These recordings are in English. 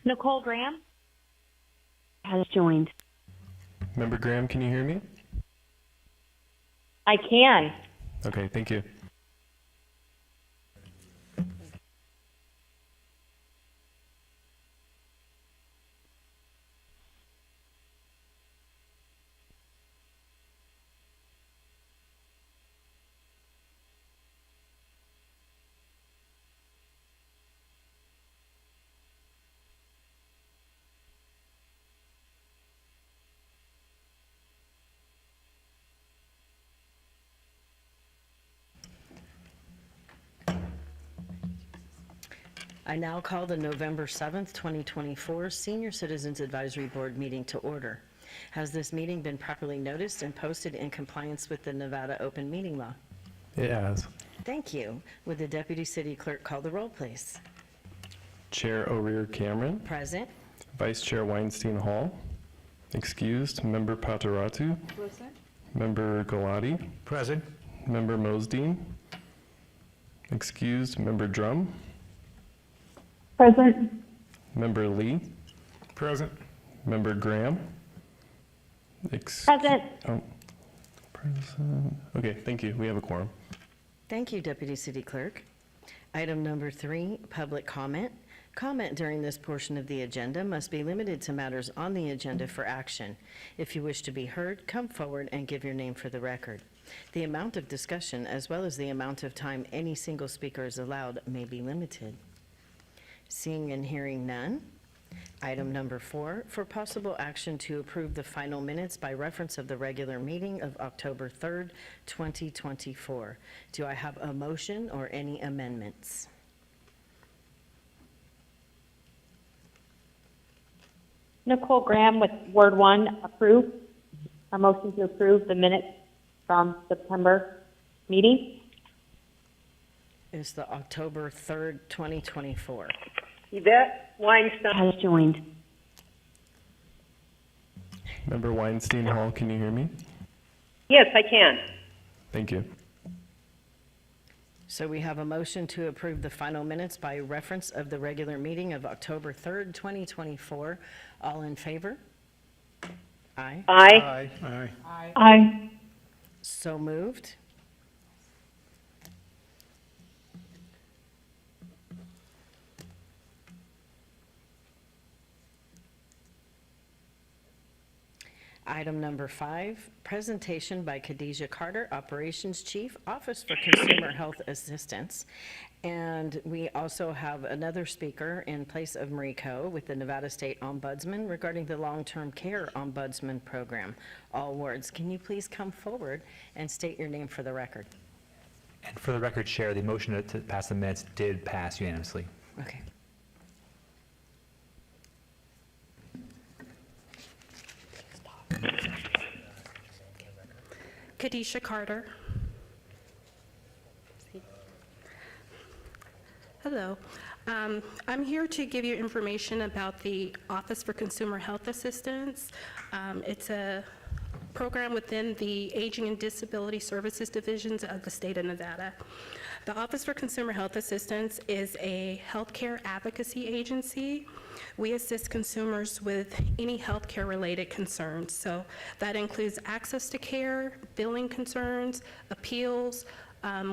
Nicole Graham has joined. Member Graham, can you hear me? I can. Okay, thank you. I now call the November 7th, 2024 Senior Citizens Advisory Board meeting to order. Has this meeting been properly noticed and posted in compliance with the Nevada Open Meeting Law? It has. Thank you. Would the Deputy City Clerk call the roll, please? Chair O'Rear Cameron, Present. Vice Chair Weinstein Hall, excused. Member Pataratu, Present. Member Galati, Present. Member Mosdeen, excused. Member Drum, Present. Member Lee, Present. Member Graham, Present. oh, present. Okay, thank you. We have a quorum. Thank you, Deputy City Clerk. Item number 3, public comment. Comment during this portion of the agenda must be limited to matters on the agenda for action. If you wish to be heard, come forward and give your name for the record. The amount of discussion, as well as the amount of time any single speaker is allowed, may be limited. Seeing and hearing none. Item number 4, for possible action to approve the final minutes by reference of the regular meeting of October 3rd, 2024. Do I have a motion or any amendments? Nicole Graham with Word 1, approve. A motion to approve the minutes from September meeting. Is the October 3rd, 2024. Yvette Weinstein Has joined. Member Weinstein Hall, can you hear me? Yes, I can. Thank you. So we have a motion to approve the final minutes by reference of the regular meeting of October 3rd, 2024. All in favor? Aye. Aye. Aye. Aye. So moved. Item number 5, presentation by Khadijah Carter, Operations Chief, Office for Consumer Health Assistance. And we also have another speaker in place of Marie Coe with the Nevada State Ombudsman regarding the Long-Term Care Ombudsman Program. All wards, can you please come forward and state your name for the record? And for the record, Chair, the motion to pass the minutes did pass unanimously. Okay. Khadijah Carter. Hello. I'm here to give you information about the Office for Consumer Health Assistance. It's a program within the Aging and Disability Services divisions of the state of Nevada. The Office for Consumer Health Assistance is a healthcare advocacy agency. We assist consumers with any healthcare related concerns. So that includes access to care, billing concerns, appeals.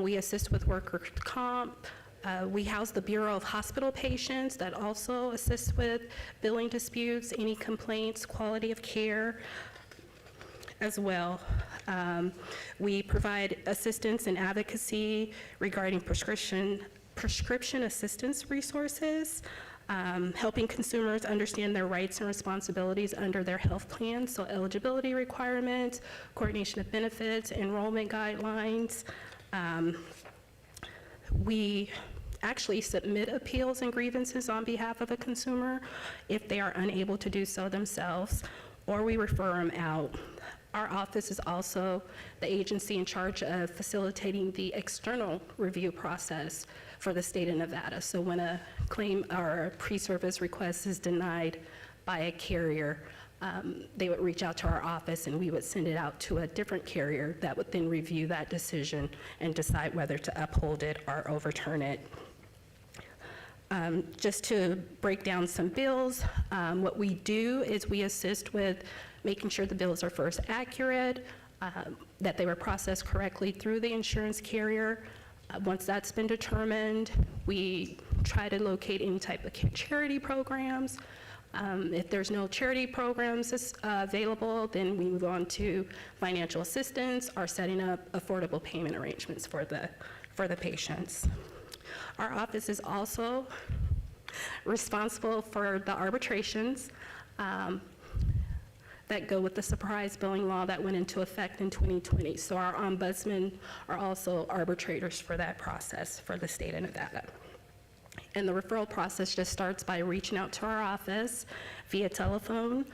We assist with workers' comp. We house the Bureau of Hospital Patients that also assists with billing disputes, any complaints, quality of care as well. We provide assistance and advocacy regarding prescription assistance resources, helping consumers understand their rights and responsibilities under their health plan, so eligibility requirements, coordination of benefits, enrollment guidelines. We actually submit appeals and grievances on behalf of a consumer if they are unable to do so themselves, or we refer them out. Our office is also the agency in charge of facilitating the external review process for the state of Nevada. So when a claim or a pre-service request is denied by a carrier, they would reach out to our office and we would send it out to a different carrier that would then review that decision and decide whether to uphold it or overturn it. Just to break down some bills, what we do is we assist with making sure the bills are first accurate, that they were processed correctly through the insurance carrier. Once that's been determined, we try to locate any type of charity programs. If there's no charity programs available, then we move on to financial assistance or setting up affordable payment arrangements for the patients. Our office is also responsible for the arbitrations that go with the surprise billing law that went into effect in 2020. So our ombudsmen are also arbitrators for that process for the state of Nevada. And the referral process just starts by reaching out to our office via telephone,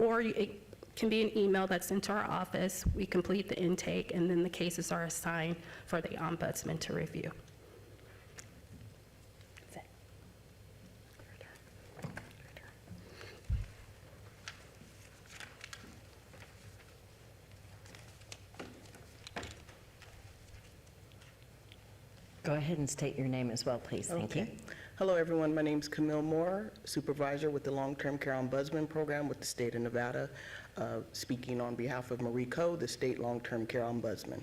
or it can be an email that's sent to our office. We complete the intake, and then the cases are assigned for the ombudsman to review. Go ahead and state your name as well, please. Thank you. Okay. Hello, everyone. My name is Camille Moore, Supervisor with the Long-Term Care Ombudsman Program with the State of Nevada, speaking on behalf of Marie Coe, the State Long-Term Care Ombudsman.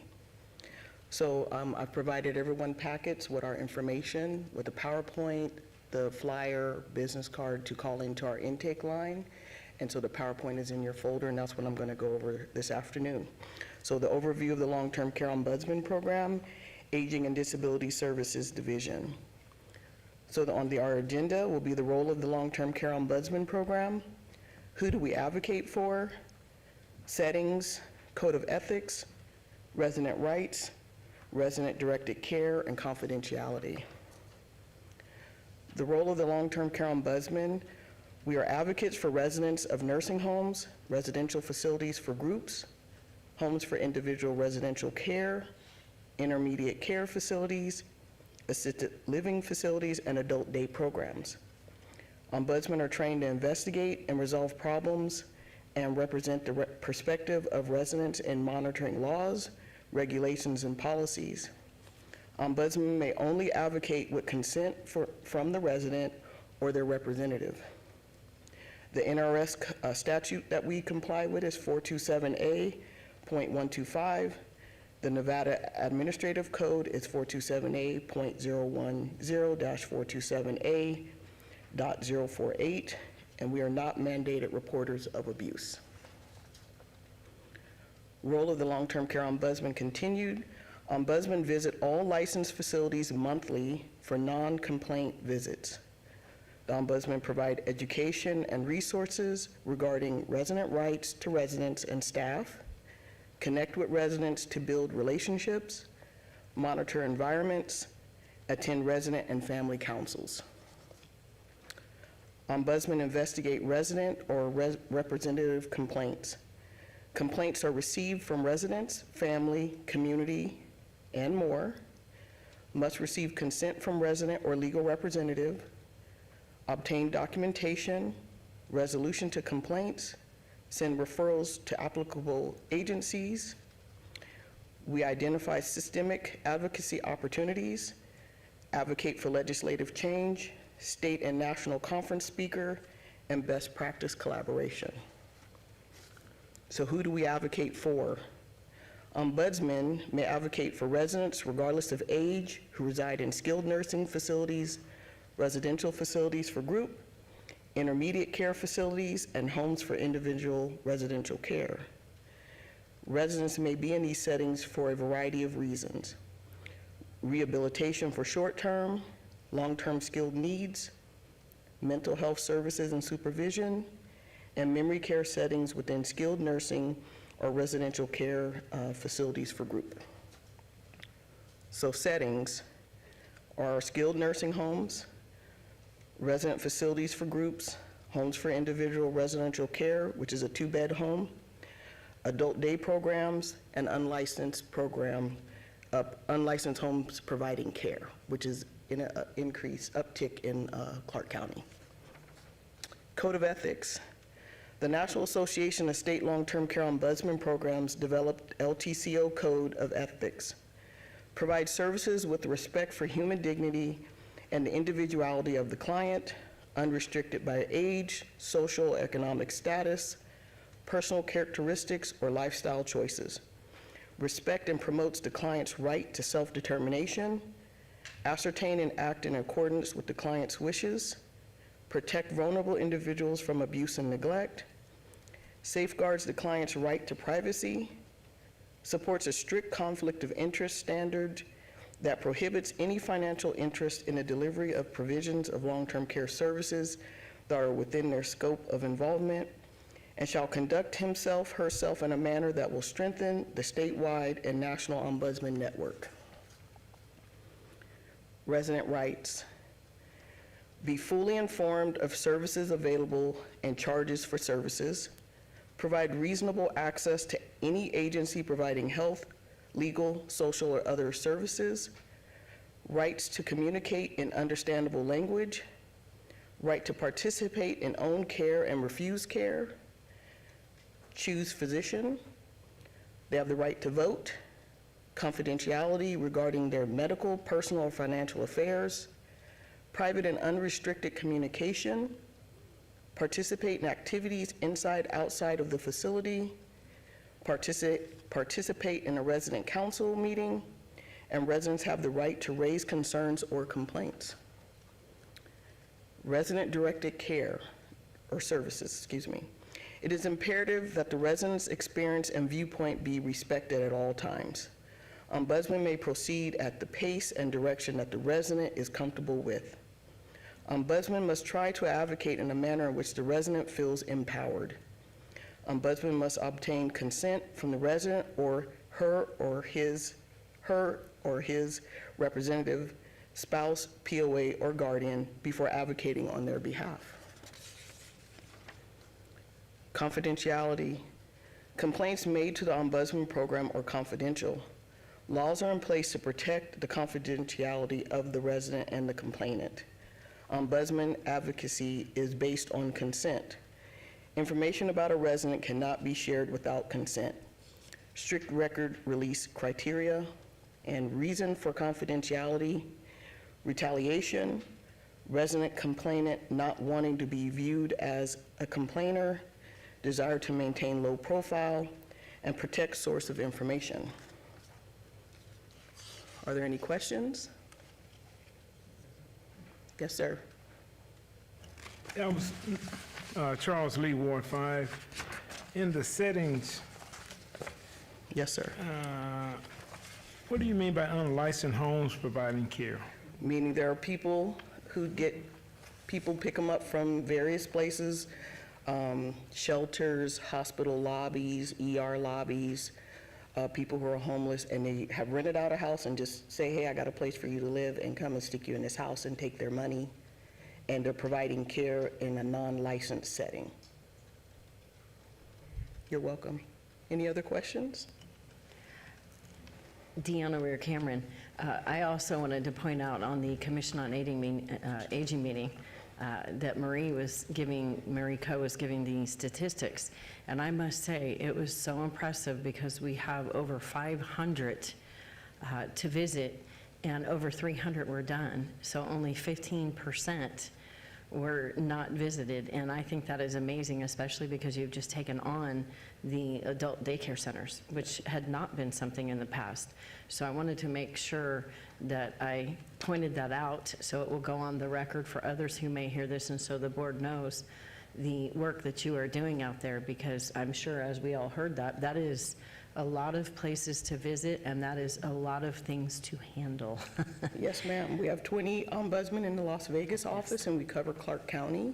So I've provided everyone packets with our information, with the PowerPoint, the flyer, business card to call into our intake line. And so the PowerPoint is in your folder, and that's what I'm going to go over this afternoon. So the overview of the Long-Term Care Ombudsman Program, Aging and Disability Services Division. So on our agenda will be the role of the Long-Term Care Ombudsman Program, who do we advocate for, settings, code of ethics, resident rights, resident-directed care, and confidentiality. The role of the Long-Term Care Ombudsman, we are advocates for residents of nursing homes, residential facilities for groups, homes for individual residential care, intermediate care facilities, assisted living facilities, and adult day programs. Ombudsmen are trained to investigate and resolve problems and represent the perspective of residents in monitoring laws, regulations, and policies. Ombudsmen may only advocate with consent from the resident or their representative. The NRS statute that we comply with is 427A.125. The Nevada Administrative Code is 427A.010-427A.048, and we are not mandated reporters of abuse. Role of the Long-Term Care Ombudsman continued. Ombudsmen visit all licensed facilities monthly for non-complaint visits. The Ombudsman provide education and resources regarding resident rights to residents and staff, connect with residents to build relationships, monitor environments, attend resident and family councils. Ombudsmen investigate resident or representative complaints. Complaints are received from residents, family, community, and more, must receive consent from resident or legal representative, obtain documentation, resolution to complaints, send referrals to applicable agencies. We identify systemic advocacy opportunities, advocate for legislative change, state and national conference speaker, and best practice collaboration. So who do we advocate for? Ombudsmen may advocate for residents regardless of age who reside in skilled nursing facilities, residential facilities for group, intermediate care facilities, and homes for individual residential care. Residents may be in these settings for a variety of reasons. Rehabilitation for short-term, long-term skilled needs, mental health services and supervision, and memory care settings within skilled nursing or residential care facilities for group. So settings are skilled nursing homes, resident facilities for groups, homes for individual residential care, which is a 2-bed home, adult day programs, and unlicensed homes providing care, which is in an uptick in Clark County. Code of ethics. The National Association of State Long-Term Care Ombudsman Programs developed LTCO Code of Ethics, provides services with respect for human dignity and the individuality of the client, unrestricted by age, social, economic status, personal characteristics, or lifestyle choices. Respect and promotes the client's right to self-determination, ascertain and act in accordance with the client's wishes, protect vulnerable individuals from abuse and neglect, safeguards the client's right to privacy, supports a strict conflict of interest standard that prohibits any financial interest in the delivery of provisions of long-term care services that are within their scope of involvement, and shall conduct himself, herself in a manner that will strengthen the statewide and national ombudsman network. Resident rights. Be fully informed of services available and charges for services. Provide reasonable access to any agency providing health, legal, social, or other services. Rights to communicate in understandable language. Right to participate in own care and refuse care. Choose physician. They have the right to vote. Confidentiality regarding their medical, personal, or financial affairs. Private and unrestricted communication. Participate in activities inside, outside of the facility. Participate in a resident council meeting. And residents have the right to raise concerns or complaints. Resident-directed care, or services, excuse me. It is imperative that the resident's experience and viewpoint be respected at all times. Ombudsman may proceed at the pace and direction that the resident is comfortable with. Ombudsman must try to advocate in a manner in which the resident feels empowered. Ombudsman must obtain consent from the resident or her or his representative, spouse, POA, or guardian before advocating on their behalf. Confidentiality. Complaints made to the Ombudsman program are confidential. Laws are in place to protect the confidentiality of the resident and the complainant. Ombudsman advocacy is based on consent. Information about a resident cannot be shared without consent. Strict record release criteria and reason for confidentiality, retaliation, resident complainant not wanting to be viewed as a complainer, desire to maintain low profile, and protect source of information. Are there any questions? Yes, sir. I was Charles Lee, Ward 5. In the settings, Yes, sir. what do you mean by unlicensed homes providing care? Meaning there are people who people pick them up from various places, shelters, hospital lobbies, ER lobbies, people who are homeless, and they have rented out a house and just say, hey, I got a place for you to live, and come and stick you in this house and take their money, and they're providing care in a non-licensed setting. You're welcome. Any other questions? Deanna Weir Cameron. I also wanted to point out on the Commission on Aging meeting that Marie Coe was giving the statistics. And I must say, it was so impressive because we have over 500 to visit and over 300 were done. So only 15% were not visited. And I think that is amazing, especially because you've just taken on the adult daycare centers, which had not been something in the past. So I wanted to make sure that I pointed that out so it will go on the record for others who may hear this, and so the board knows the work that you are doing out there, because I'm sure, as we all heard, that is a lot of places to visit, and that is a lot of things to handle. Yes, ma'am. We have 20 ombudsmen in the Las Vegas office, and we cover Clark County.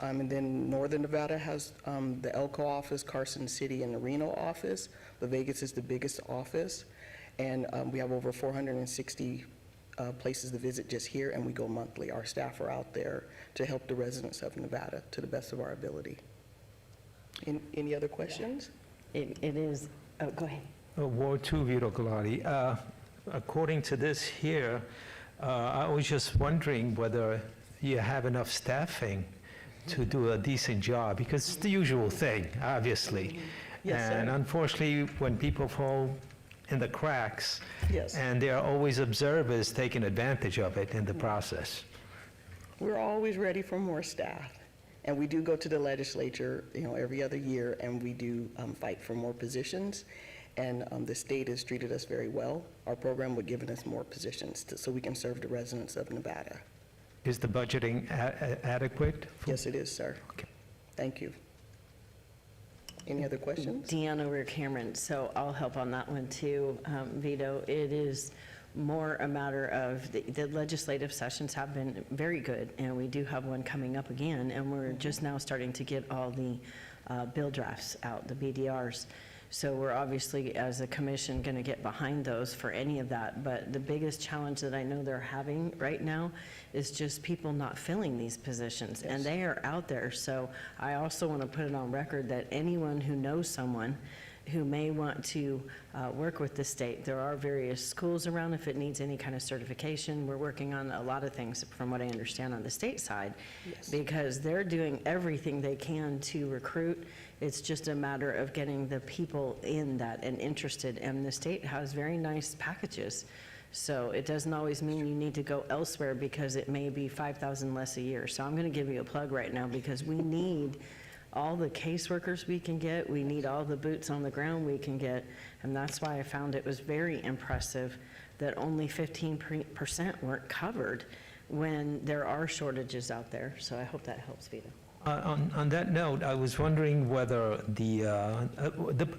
And then Northern Nevada has the Elko office, Carson City, and the Reno office. But Vegas is the biggest office. And we have over 460 places to visit just here, and we go monthly. Our staff are out there to help the residents of Nevada to the best of our ability. Any other questions? It is, oh, go ahead. Ward 2, Vito Galati. According to this here, I was just wondering whether you have enough staffing to do a decent job, because it's the usual thing, obviously. Yes, sir. And unfortunately, when people fall in the cracks. Yes. And there are always observers taking advantage of it in the process. We're always ready for more staff. And we do go to the legislature, every other year, and we do fight for more positions. And the state has treated us very well. Our program would give us more positions so we can serve the residents of Nevada. Is the budgeting adequate? Yes, it is, sir. Okay. Thank you. Any other questions? Deanna Weir Cameron, so I'll help on that one too, Vito. It is more a matter of, the legislative sessions have been very good, and we do have one coming up again, and we're just now starting to get all the bill drafts out, the BDRs. So we're obviously, as a commission, going to get behind those for any of that. But the biggest challenge that I know they're having right now is just people not filling these positions. And they are out there. So I also want to put it on record that anyone who knows someone who may want to work with the state, there are various schools around if it needs any kind of certification. We're working on a lot of things, from what I understand, on the state side, because they're doing everything they can to recruit. It's just a matter of getting the people in that and interested, and the state has very nice packages. So it doesn't always mean you need to go elsewhere because it may be $5,000 less a year. So I'm going to give you a plug right now because we need all the caseworkers we can get, we need all the boots on the ground we can get, and that's why I found it was very impressive that only 15% weren't covered when there are shortages out there. So I hope that helps, Vito. On that note, I was wondering whether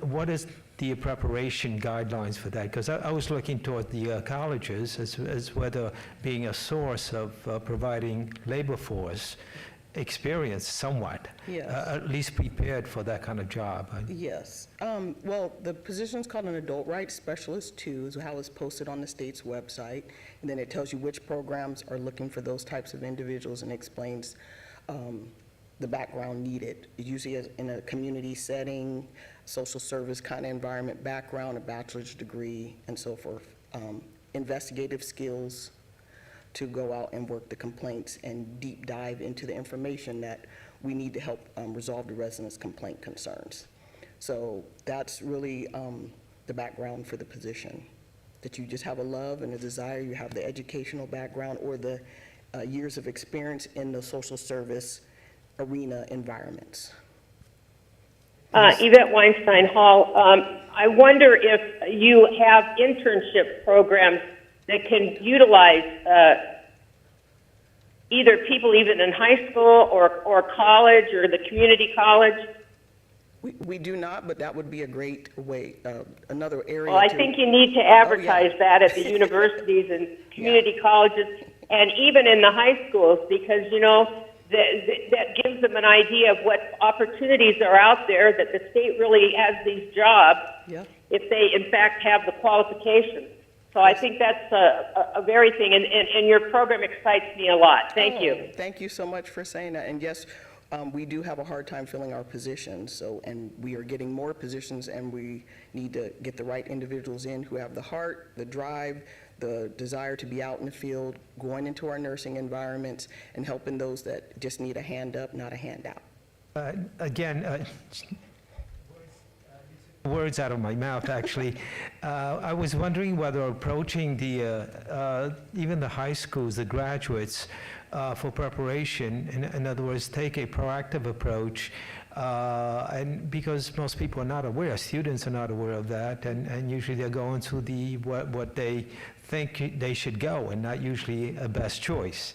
what is the preparation guidelines for that? Because I was looking toward the colleges as whether being a source of providing labor force experience somewhat, Yes. at least prepared for that kind of job. Yes. Well, the position's called an Adult Rights Specialist 2, is how it's posted on the state's website. And then it tells you which programs are looking for those types of individuals and explains the background needed. It usually is in a community setting, social service kind of environment background, a bachelor's degree, and so forth. Investigative skills to go out and work the complaints and deep dive into the information that we need to help resolve the residents' complaint concerns. So that's really the background for the position, that you just have a love and a desire, you have the educational background or the years of experience in the social service arena environments. Yvette Weinstein Hall, I wonder if you have internship programs that can utilize either people even in high school or college or the community college. We do not, but that would be a great way, another area. Well, I think you need to advertise that at the universities and community colleges and even in the high schools because, that gives them an idea of what opportunities are out there, that the state really has these jobs if they, in fact, have the qualifications. So I think that's a very thing, and your program excites me a lot. Thank you. Thank you so much for saying that. And yes, we do have a hard time filling our positions, and we are getting more positions, and we need to get the right individuals in who have the heart, the drive, the desire to be out in the field, going into our nursing environments, and helping those that just need a hand up, not a handout. Again, words out of my mouth, actually. I was wondering whether approaching even the high schools, the graduates, for preparation, in other words, take a proactive approach, and because most people are not aware, students are not aware of that, and usually they're going to what they think they should go, and not usually a best choice.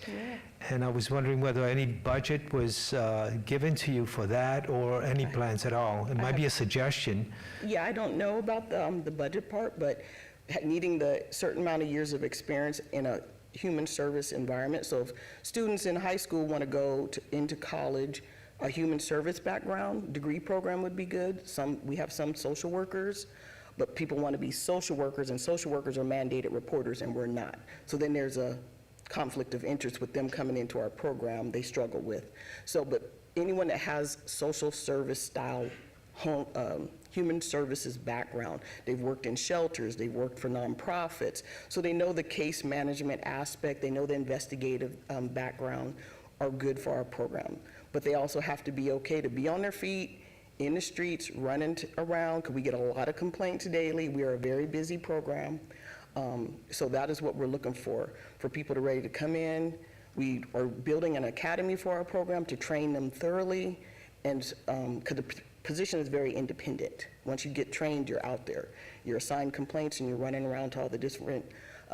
And I was wondering whether any budget was given to you for that, or any plans at all. It might be a suggestion. Yeah, I don't know about the budget part, but needing the certain amount of years of experience in a human service environment. So if students in high school want to go into college, a human service background degree program would be good. We have some social workers, but people want to be social workers, and social workers are mandated reporters, and we're not. So then there's a conflict of interest with them coming into our program they struggle with. So, but anyone that has social service style human services background, they've worked in shelters, they've worked for nonprofits, so they know the case management aspect, they know the investigative background are good for our program. But they also have to be okay to be on their feet in the streets, running around, because we get a lot of complaints daily. We are a very busy program. So that is what we're looking for people to ready to come in. We are building an academy for our program to train them thoroughly, and because the position is very independent. Once you get trained, you're out there. You're assigned complaints, and you're running around to all the different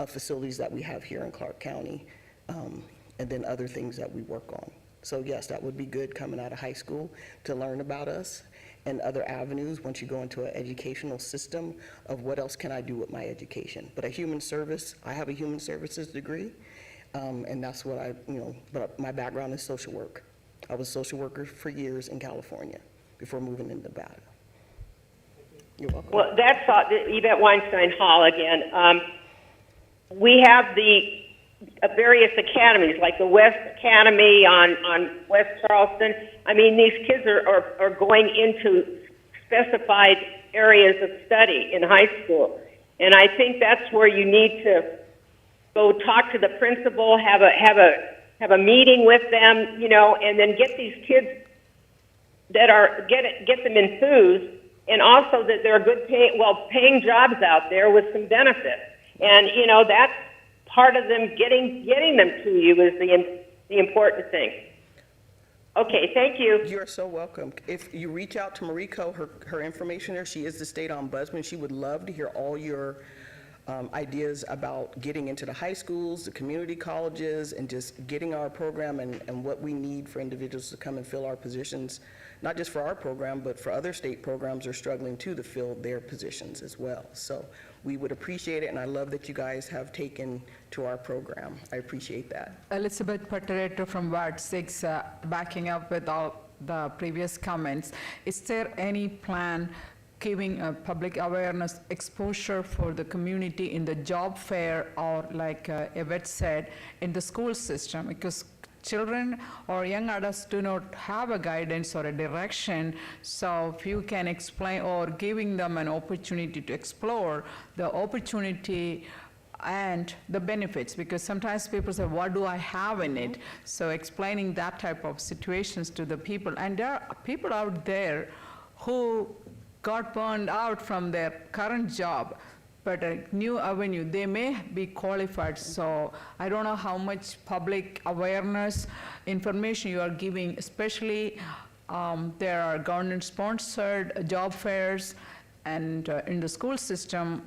facilities that we have here in Clark County, and then other things that we work on. So yes, that would be good coming out of high school to learn about us and other avenues once you go into an educational system of what else can I do with my education. But I have a human services degree, and that's what but my background is social work. I was a social worker for years in California before moving into Nevada. You're welcome. Well, that's Yvette Weinstein Hall again. We have the various academies, like the West Academy on West Charleston. I mean, these kids are going into specified areas of study in high school. And I think that's where you need to go talk to the principal, have a meeting with them, and then get these kids get them enthused, and also that there are paying jobs out there with some benefits. And, that's part of them getting them to you is the important thing. Okay, thank you. You're so welcome. If you reach out to Mariko, her information there, she is the state ombudsman. She would love to hear all your ideas about getting into the high schools, the community colleges, and just getting our program and what we need for individuals to come and fill our positions, not just for our program, but for other state programs are struggling too to fill their positions as well. So we would appreciate it, and I love that you guys have taken to our program. I appreciate that. Elizabeth Paterato from Ward 6, backing up with all the previous comments. Is there any plan giving a public awareness exposure for the community in the job fair or, like Yvette said, in the school system? Because children or young adults do not have a guidance or a direction, so if you can explain or giving them an opportunity to explore the opportunity and the benefits, because sometimes people say, what do I have in it? So explaining that type of situations to the people, and there are people out there who got burned out from their current job, but a new avenue, they may be qualified. So I don't know how much public awareness information you are giving, especially there are government-sponsored job fairs, and in the school system,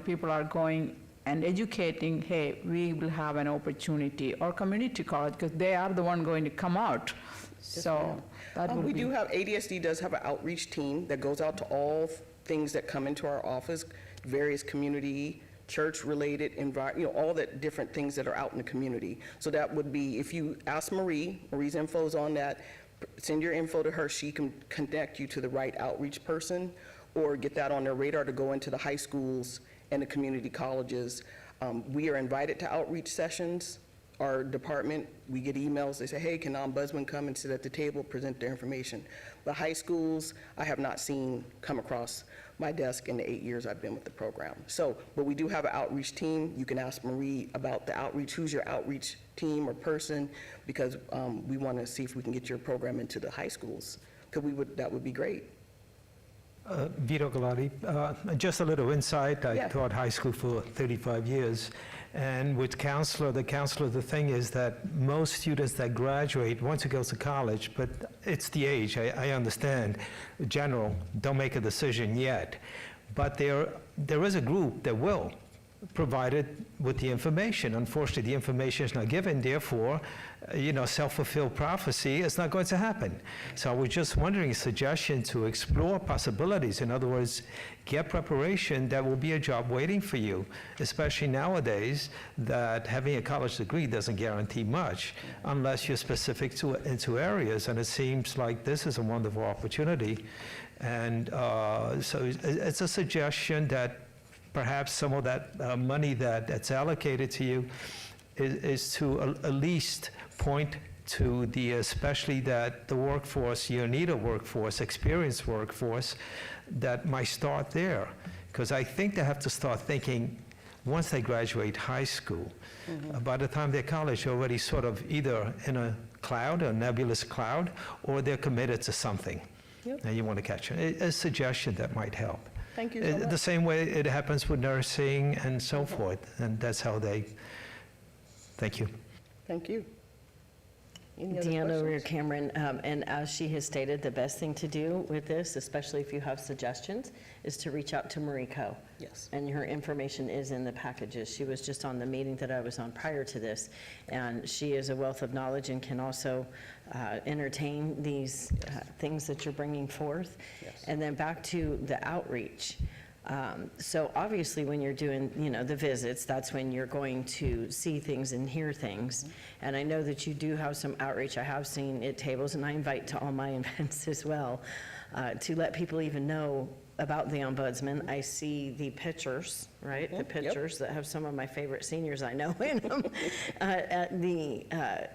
people are going and educating, hey, we will have an opportunity, or community college, because they are the one going to come out. So that would we be. do have, ADSD does have an outreach team that goes out to all things that come into our office, various community, church-related, all the different things that are out in the community. So that would be, if you ask Marie's info is on that, send your info to her, she can connect you to the right outreach person, or get that on their radar to go into the high schools and the community colleges. We are invited to outreach sessions. Our department, we get emails, they say, hey, can the ombudsman come and sit at the table, present their information? The high schools, I have not seen come across my desk in the 8 years I've been with the program. So, but we do have an outreach team. You can ask Marie about the outreach, who's your outreach team or person, because we want to see if we can get your program into the high schools, because that would be great. Vito Galati, just a little insight. I Yeah. taught high school for 35 years. And with the thing is that most students that graduate, once it goes to college, but it's the age, I understand, general, don't make a decision yet. But there is a group that will, provided with the information. Unfortunately, the information is not given, therefore, self-fulfilled prophecy is not going to happen. So I was just wondering, a suggestion to explore possibilities. In other words, get preparation, that will be a job waiting for you, especially nowadays that having a college degree doesn't guarantee much unless you're specific into areas, and it seems like this is a wonderful opportunity. And so it's a suggestion that perhaps some of that money that's allocated to you is to at least point to especially that the workforce, you need a workforce, experienced workforce, that might start there. Because I think they have to start thinking, once they graduate high school, by the time they're college, they're already sort of either in a cloud, a nebulous cloud, or they're committed to something. Yep. and you want to catch it. A suggestion that might help. Thank you so much. The same way it happens with nursing and so forth, and that's how they, thank you. Thank you. Any other Deanna Rear questions? Cameron, and as she has stated, the best thing to do with this, especially if you have suggestions, is to reach out to Mariko. Yes. And her information is in the packages. She was just on the meeting that I was on prior to this, and she is a wealth of knowledge and can also entertain these things that you're bringing forth. Yes. And then back to the outreach. So obviously, when you're doing, the visits, that's when you're going to see things and hear things. And I know that you do have some outreach. I have seen at tables, and I invite to all my events as well, to let people even know about the ombudsman. I see the pictures, right? The pictures that have some of my favorite seniors I know in them at the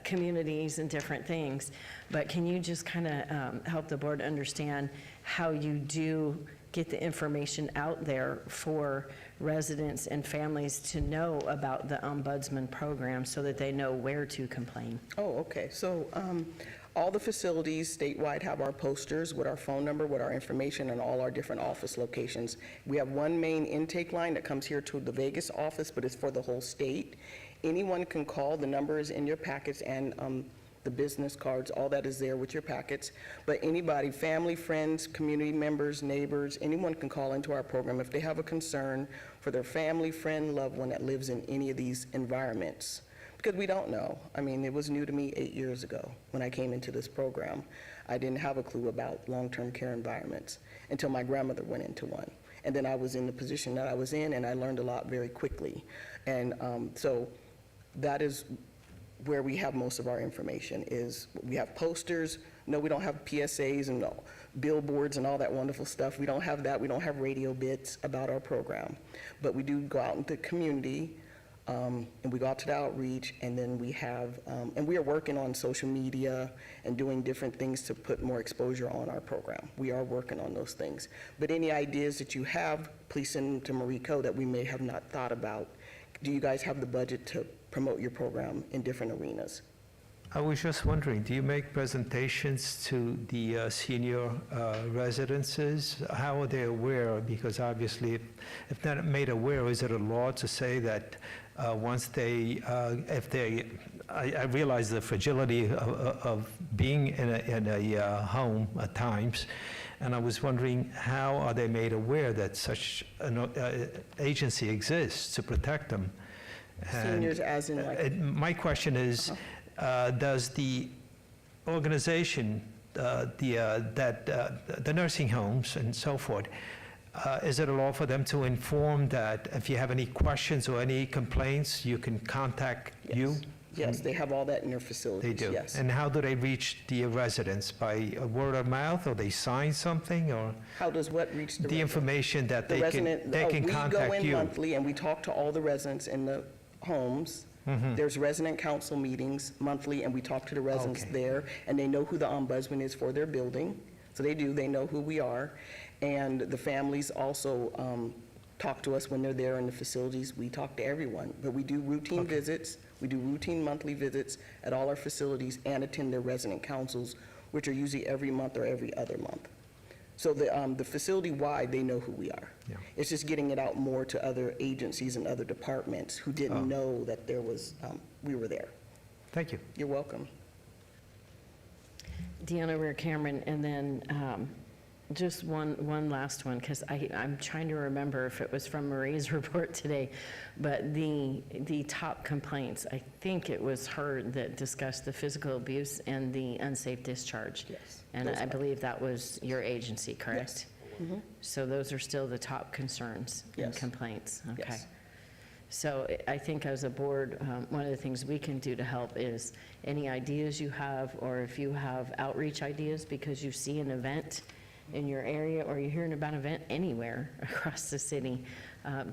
communities and different things. But can you just kind of help the board understand how you do get the information out there for residents and families to know about the ombudsman program so that they know where to complain? Oh, okay. So all the facilities statewide have our posters with our phone number, with our information, and all our different office locations. We have one main intake line that comes here to the Vegas office, but it's for the whole state. Anyone can call. The number is in your packets, and the business cards, all that is there with your packets. But anybody, family, friends, community members, neighbors, anyone can call into our program if they have a concern for their family, friend, loved one that lives in any of these environments. Because we don't know. I mean, it was new to me 8 years ago when I came into this program. I didn't have a clue about long-term care environments until my grandmother went into one. And then I was in the position that I was in, and I learned a lot very quickly. And so that is where we have most of our information. Is we have posters. No, we don't have PSAs and billboards and all that wonderful stuff. We don't have that. We don't have radio bits about our program. But we do go out into the community, and we go out to the outreach, and then we have, and we are working on social media and doing different things to put more exposure on our program. We are working on those things. But any ideas that you have, please send them to Mariko that we may have not thought about. Do you guys have the budget to promote your program in different arenas? I was just wondering, do you make presentations to the senior residences? How are they aware? Because obviously, if not made aware, is it a law to say that once they, I realize the fragility of being in a home at times, and I was wondering, how are they made aware that such an agency exists to protect them? Seniors as in like? My question is, does the organization, the nursing homes and so forth, is it a law for them to inform that if you have any questions or any complaints, you can contact you? Yes, they have all that in their facilities, They do? yes. And how do they reach the residents? By word of mouth, or they sign something, or How does what reach the the resident? information that The they resident, can we go contact in you? monthly and we talk to all the residents in the homes. There's resident council meetings monthly, and we talk to the residents Okay. there, and they know who the ombudsman is for their building. So they know who we are. And the families also talk to us when they're there in the facilities. We talk to everyone, but we do routine visits. We do routine monthly visits at all our facilities and attend their resident councils, which are usually every month or every other month. So the facility-wide, they know who we are. Yeah. It's just getting it out more to other agencies and other departments who didn't know that there was, we were there. Thank you. You're welcome. Deanna Rear Cameron, and then just one last one, because I'm trying to remember if it was from Marie's report today, but the top complaints, I think it was her that discussed the physical abuse and the unsafe discharge. Yes. And Those I are- believe that was your agency, correct? So those are still the top concerns and Yes. complaints? Okay. Yes. So I think as a board, one of the things we can do to help is any ideas you have, or if you have outreach ideas because you see an event in your area or you're hearing about an event anywhere across the city,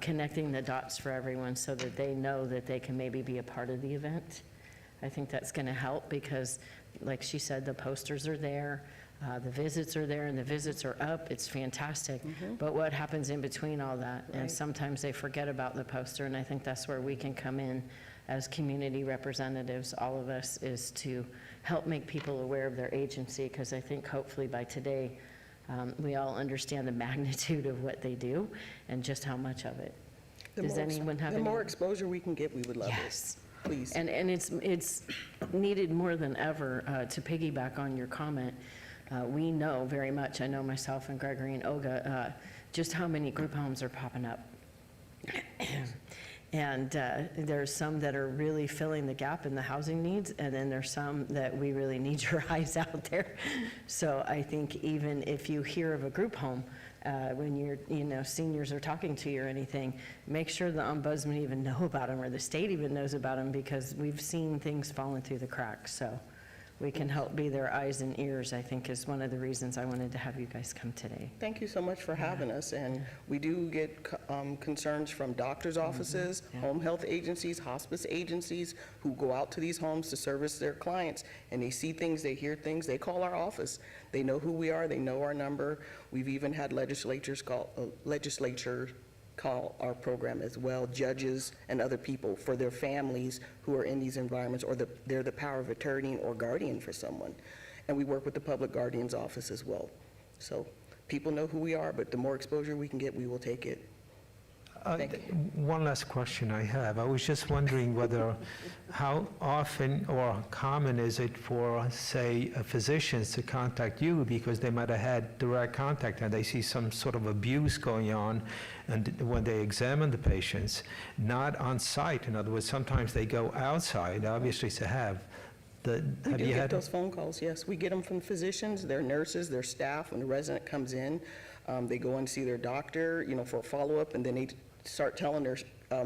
connecting the dots for everyone so that they know that they can maybe be a part of the event. I think that's going to help because, like she said, the posters are there, the visits are there, and the visits are up. It's fantastic. But what happens in between all that? And Right. sometimes they forget about the poster, and I think that's where we can come in as community representatives, all of us, is to help make people aware of their agency, because I think hopefully by today, We all understand the magnitude of what they do and just how much of it. Does anyone have any? The more exposure we can get, we would love it. Yes. Please. And it's needed more than ever, to piggyback on your comment. We know very much, I know myself and Gregory and Olga, just how many group homes are popping up. And there's some that are really filling the gap in the housing needs, and then there's some that we really need your eyes out there. So I think even if you hear of a group home, when seniors are talking to you or anything, make sure the ombudsman even know about them or the state even knows about them, because we've seen things falling through the cracks. So we can help be their eyes and ears, I think, is one of the reasons I wanted to have you guys come today. Thank you so much for having us, and we do get concerns from doctors' offices, home health agencies, hospice agencies, who go out to these homes to service their clients, and they see things, they hear things, they call our office. They know who we are, they know our number. We've even had legislature call our program as well, judges and other people for their families who are in these environments, or they're the power of attorney or guardian for someone. And we work with the public guardian's office as well. So people know who we are, but the more exposure we can get, we will take it. Thank you. One last question I have. I was just wondering how often or common is it for, say, physicians to contact you because they might have had direct contact and they see some sort of abuse going on, and when they examine the patients, not on site. In other words, sometimes they go outside, obviously, to have. We do get those phone calls, yes. We get them from physicians, their nurses, their staff. When the resident comes in, they go and see their doctor, for a follow-up, and then they start telling their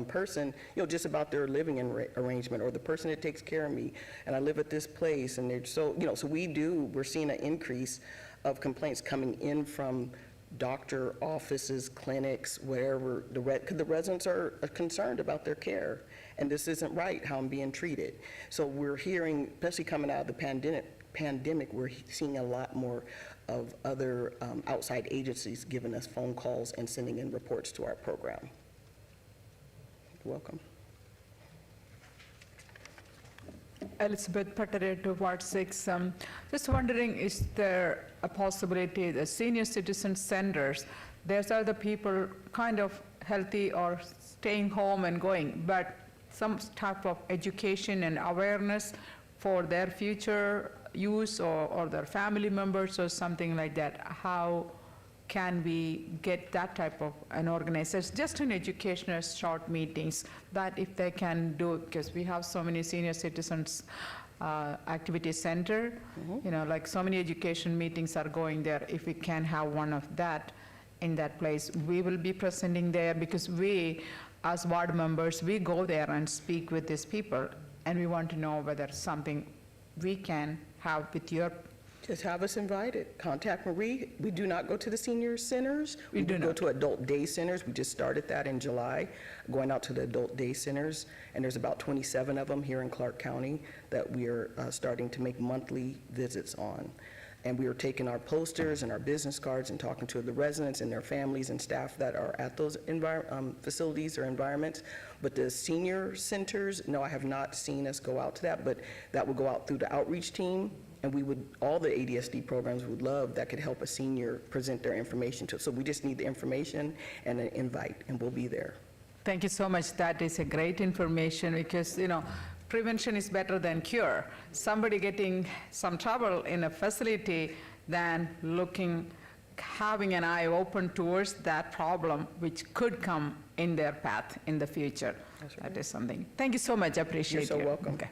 person, just about their living arrangement, or the person that takes care of me, and I live at this place, and they're so we're seeing an increase of complaints coming in from doctor offices, clinics, wherever, because the residents are concerned about their care, and this isn't right, how I'm being treated. So we're hearing, especially coming out of the pandemic, we're seeing a lot more of other outside agencies giving us phone calls and sending in reports to our program. You're welcome. Elizabeth Paterato, Ward 6. Just wondering, is there a possibility the senior citizen centers, there's other people kind of healthy or staying home and going, but some type of education and awareness for their future use or their family members or something like that? How can we get that type of an organization, just in educational short meetings, that if they can do, because we have so many senior citizens activity center, like so many education meetings are going there. If we can have one of that in that place, we will be presenting there, because we, as ward members, we go there and speak with these people, and we want to know whether something we can have with your. Just have us invited. Contact Marie. We do not go to the senior centers. We do go not. to adult day centers. We just started that in July, going out to the adult day centers, and there's about 27 of them here in Clark County that we are starting to make monthly visits on. And we are taking our posters and our business cards and talking to the residents and their families and staff that are at those facilities or environments. But the senior centers, no, I have not seen us go out to that, but that will go out through the outreach team. And we would, all the ADSD programs would love that could help a senior present their information to us. So we just need the information and an invite, and we'll be there. Thank you so much. That is a great information, because, prevention is better than cure. Somebody getting some trouble in a facility than having an eye open towards that problem, which could come in their path in the future. That's right. That is something. Thank you so much. I appreciate it. You're so welcome. Okay.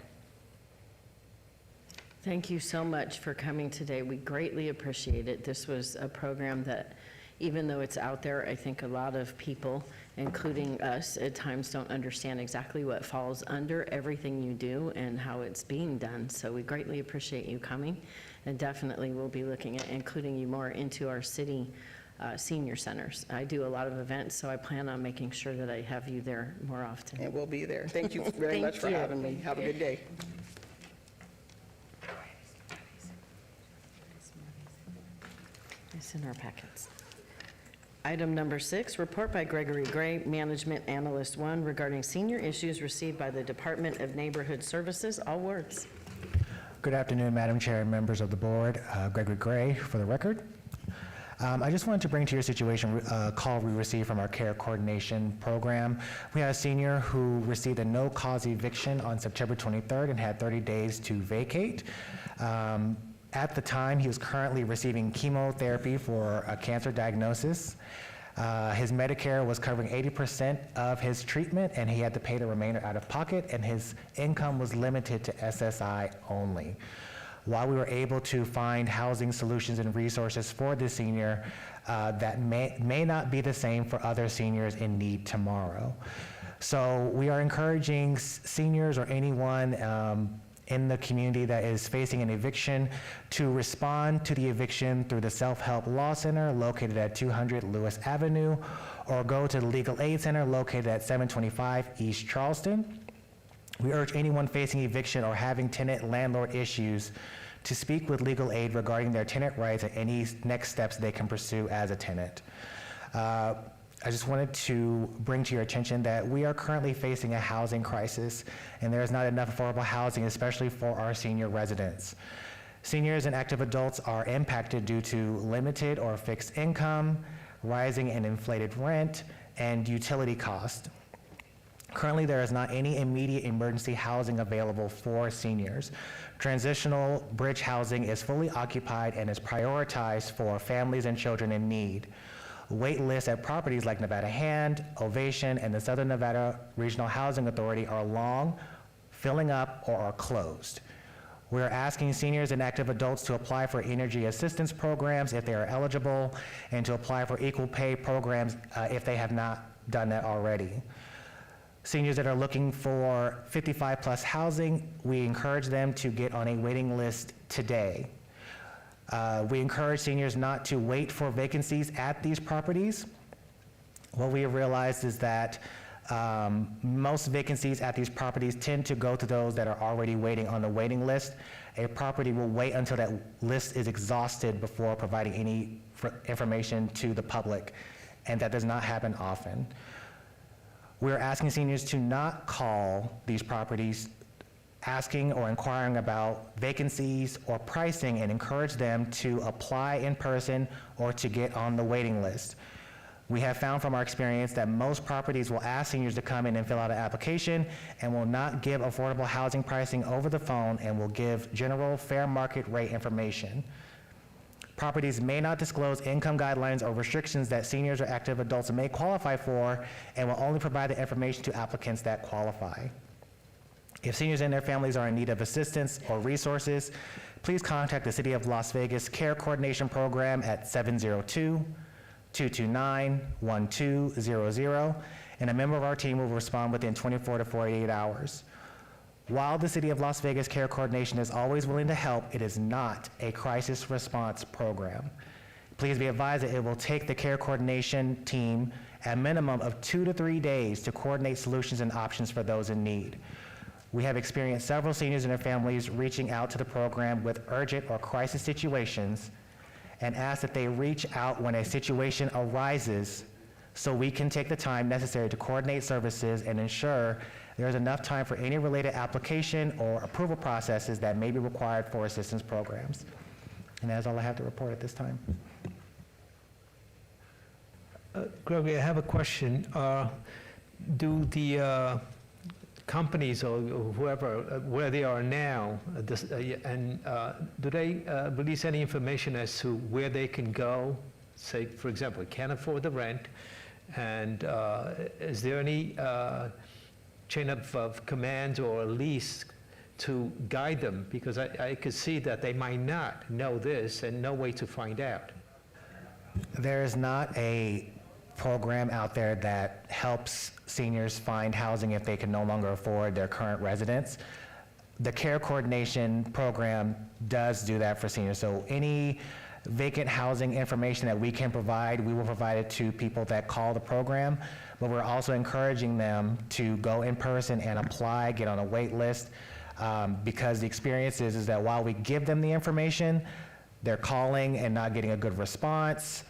Thank you so much for coming today. We greatly appreciate it. This was a program that, even though it's out there, I think a lot of people, including us, at times don't understand exactly what falls under everything you do and how it's being done. So we greatly appreciate you coming, and definitely we'll be looking at including you more into our city senior centers. I do a lot of events, so I plan on making sure that I have you there more often. And we'll be there. Thank you very much for having me. Have a good day. It's in our packets. Item number 6, report by Gregory Gray, Management Analyst 1, regarding senior issues received by the Department of Neighborhood Services. All words. Good afternoon, Madam Chair and members of the board. Gregory Gray for the record. I just wanted to bring to your situation a call we received from our care coordination program. We had a senior who received a no-cause eviction on September 23rd and had 30 days to vacate. At the time, he was currently receiving chemotherapy for a cancer diagnosis. His Medicare was covering 80% of his treatment, and he had to pay the remainder out of pocket, and his income was limited to SSI only. While we were able to find housing solutions and resources for this senior, that may not be the same for other seniors in need tomorrow. So we are encouraging seniors or anyone in the community that is facing an eviction to respond to the eviction through the Self-Help Law Center located at 200 Lewis Avenue, or go to the Legal Aid Center located at 725 East Charleston. We urge anyone facing eviction or having tenant-landlord issues to speak with legal aid regarding their tenant rights and any next steps they can pursue as a tenant. I just wanted to bring to your attention that we are currently facing a housing crisis, and there is not enough affordable housing, especially for our senior residents. Seniors and active adults are impacted due to limited or fixed income, rising and inflated rent, and utility cost. Currently, there is not any immediate emergency housing available for seniors. Transitional bridge housing is fully occupied and is prioritized for families and children in need. Wait lists at properties like Nevada Hand, Ovation, and the Southern Nevada Regional Housing Authority are long, filling up, or are closed. We are asking seniors and active adults to apply for energy assistance programs if they are eligible, and to apply for equal pay programs if they have not done that already. Seniors that are looking for 55-plus housing, we encourage them to get on a waiting list today. We encourage seniors not to wait for vacancies at these properties. What we have realized is that most vacancies at these properties tend to go to those that are already waiting on the waiting list. A property will wait until that list is exhausted before providing any information to the public, and that does not happen often. We're asking seniors to not call these properties asking or inquiring about vacancies or pricing, and encourage them to apply in person or to get on the waiting list. We have found from our experience that most properties will ask seniors to come in and fill out an application and will not give affordable housing pricing over the phone, and will give general fair market rate information. Properties may not disclose income guidelines or restrictions that seniors or active adults may qualify for, and will only provide the information to applicants that qualify. If seniors and their families are in need of assistance or resources, please contact the City of Las Vegas Care Coordination Program at 702-229-1200, and a member of our team will respond within 24 to 48 hours. While the City of Las Vegas Care Coordination is always willing to help, it is not a crisis response program. Please be advised that it will take the care coordination team a minimum of 2 to 3 days to coordinate solutions and options for those in need. We have experienced several seniors and their families reaching out to the program with urgent or crisis situations, and ask that they reach out when a situation arises so we can take the time necessary to coordinate services and ensure there is enough time for any related application or approval processes that may be required for assistance programs. And that's all I have to report at this time. Gregory, I have a question. Do the companies or whoever, where they are now, do they release any information as to where they can go? Say, for example, can't afford the rent, and is there any chain of commands or a lease to guide them? Because I could see that they might not know this and no way to find out. There is not a program out there that helps seniors find housing if they can no longer afford their current residence. The care coordination program does do that for seniors. So any vacant housing information that we can provide, we will provide it to people that call the program. But we're also encouraging them to go in person and apply, get on a wait list, because the experience is that while we give them the information, they're calling and not getting a good response.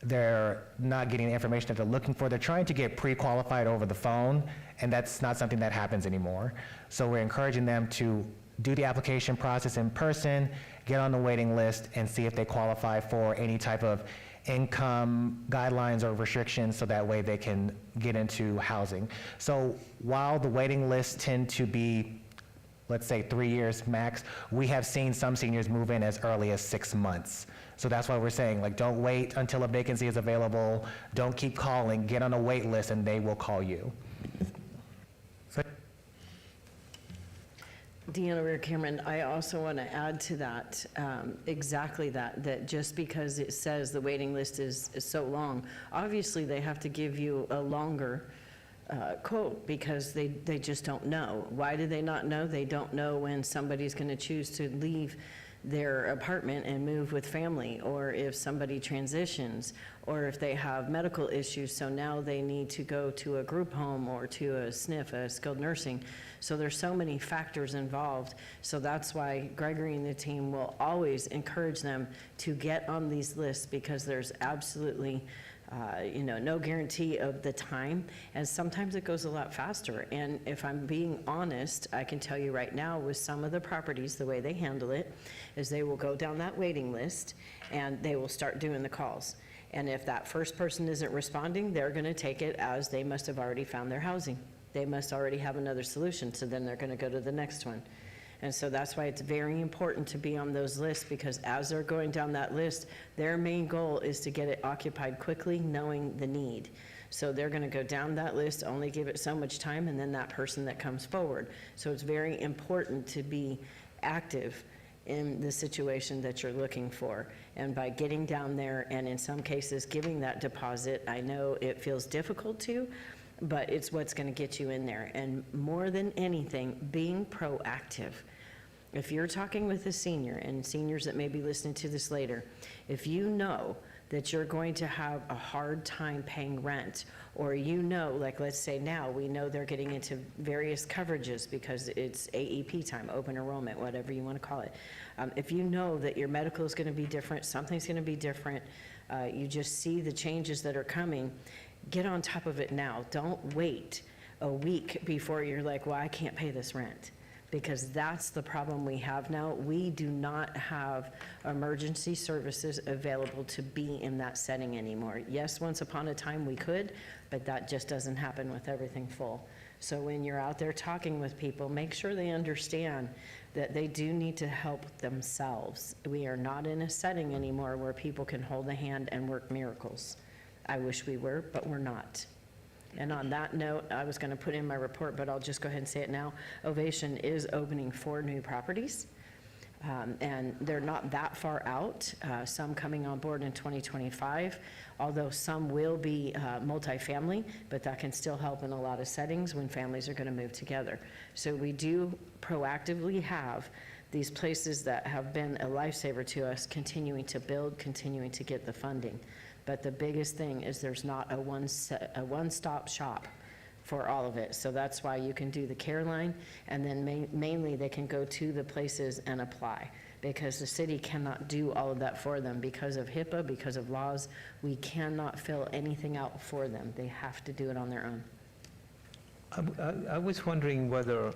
They're not getting the information that they're looking for. They're trying to get pre-qualified over the phone, and that's not something that happens anymore. So we're encouraging them to do the application process in person, get on the waiting list, and see if they qualify for any type of income guidelines or restrictions, so that way they can get into housing. So while the waiting lists tend to be, let's say, 3 years max, we have seen some seniors move in as early as 6 months. So that's why we're saying, like, don't wait until a vacancy is available, don't keep calling, get on a wait list and they will call you. Deanna Rear Cameron, I also want to add to that, exactly that just because it says the waiting list is so long, obviously they have to give you a longer quote, because they just don't know. Why do they not know? They don't know when somebody's going to choose to leave their apartment and move with family, or if somebody transitions, or if they have medical issues, so now they need to go to a group home or to a SNF, a skilled nursing. So there's so many factors involved. So that's why Gregory and the team will always encourage them to get on these lists, because there's absolutely no guarantee of the time, and sometimes it goes a lot faster. And if I'm being honest, I can tell you right now, with some of the properties, the way they handle it is they will go down that waiting list and they will start doing the calls. And if that first person isn't responding, they're going to take it as they must have already found their housing. They must already have another solution, so then they're going to go to the next one. And so that's why it's very important to be on those lists, because as they're going down that list, their main goal is to get it occupied quickly, knowing the need. So they're going to go down that list, only give it so much time, and then that person that comes forward. So it's very important to be active in the situation that you're looking for. And by getting down there, and in some cases giving that deposit, I know it feels difficult to, but it's what's going to get you in there. And more than anything, being proactive. If you're talking with a senior, and seniors that may be listening to this later, if you know that you're going to have a hard time paying rent, or like let's say now, we know they're getting into various coverages because it's AEP time, open enrollment, whatever you want to call it. If you know that your medical is going to be different, something's going to be different, you just see the changes that are coming, get on top of it now. Don't wait a week before you're like, well, I can't pay this rent. Because that's the problem we have now. We do not have emergency services available to be in that setting anymore. Yes, once upon a time we could, but that just doesn't happen with everything full. So when you're out there talking with people, make sure they understand that they do need to help themselves. We are not in a setting anymore where people can hold a hand and work miracles. I wish we were, but we're not. And on that note, I was going to put in my report, but I'll just go ahead and say it now. Ovation is opening 4 new properties, and they're not that far out, some coming on board in 2025, although some will be multifamily, but that can still help in a lot of settings when families are going to move together. So we do proactively have these places that have been a lifesaver to us continuing to build, continuing to get the funding. But the biggest thing is there's not a one-stop shop for all of it. So that's why you can do the care line, and then mainly they can go to the places and apply, because the city cannot do all of that for them because of HIPAA, because of laws. We cannot fill anything out for them. They have to do it on their own. I was wondering whether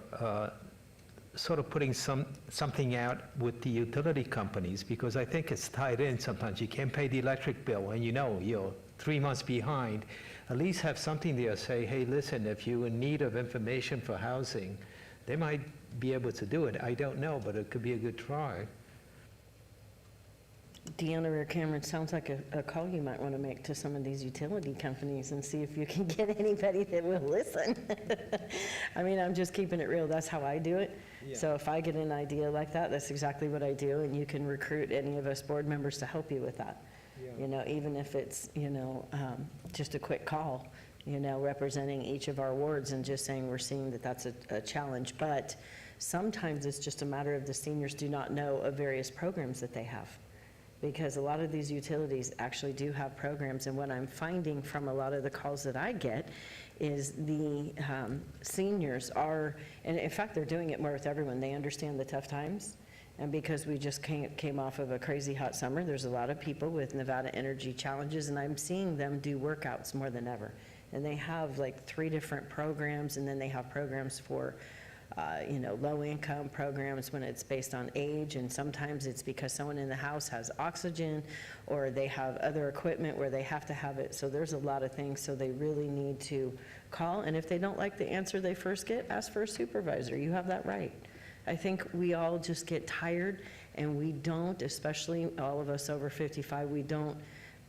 sort of putting something out with the utility companies, because I think it's tied in sometimes. You can't pay the electric bill and you're 3 months behind. At least have something there, say, hey, listen, if you're in need of information for housing, they might be able to do it. I don't know, but it could be a good try. Deanna Rear Cameron, sounds like a call you might want to make to some of these utility companies and see if you can get anybody that will listen. I mean, I'm just keeping it real. That's how I do it. Yeah. So if I get an idea like that, that's exactly what I do, and you can recruit any of us board members to help you with that. Yeah. Even if it's, just a quick call, representing each of our wards and just saying we're seeing that that's a challenge. But sometimes it's just a matter of the seniors do not know of various programs that they have. Because a lot of these utilities actually do have programs, and what I'm finding from a lot of the calls that I get is the seniors are, and in fact they're doing it more with everyone, they understand the tough times, and because we just came off of a crazy hot summer, there's a lot of people with Nevada energy challenges, and I'm seeing them do workouts more than ever. And they have like 3 different programs, and then they have programs for low-income programs when it's based on age, and sometimes it's because someone in the house has oxygen, or they have other equipment where they have to have it. So there's a lot of things, so they really need to call, and if they don't like the answer they first get, ask for a supervisor. You have that right. I think we all just get tired, and we don't, especially all of us over 55, we don't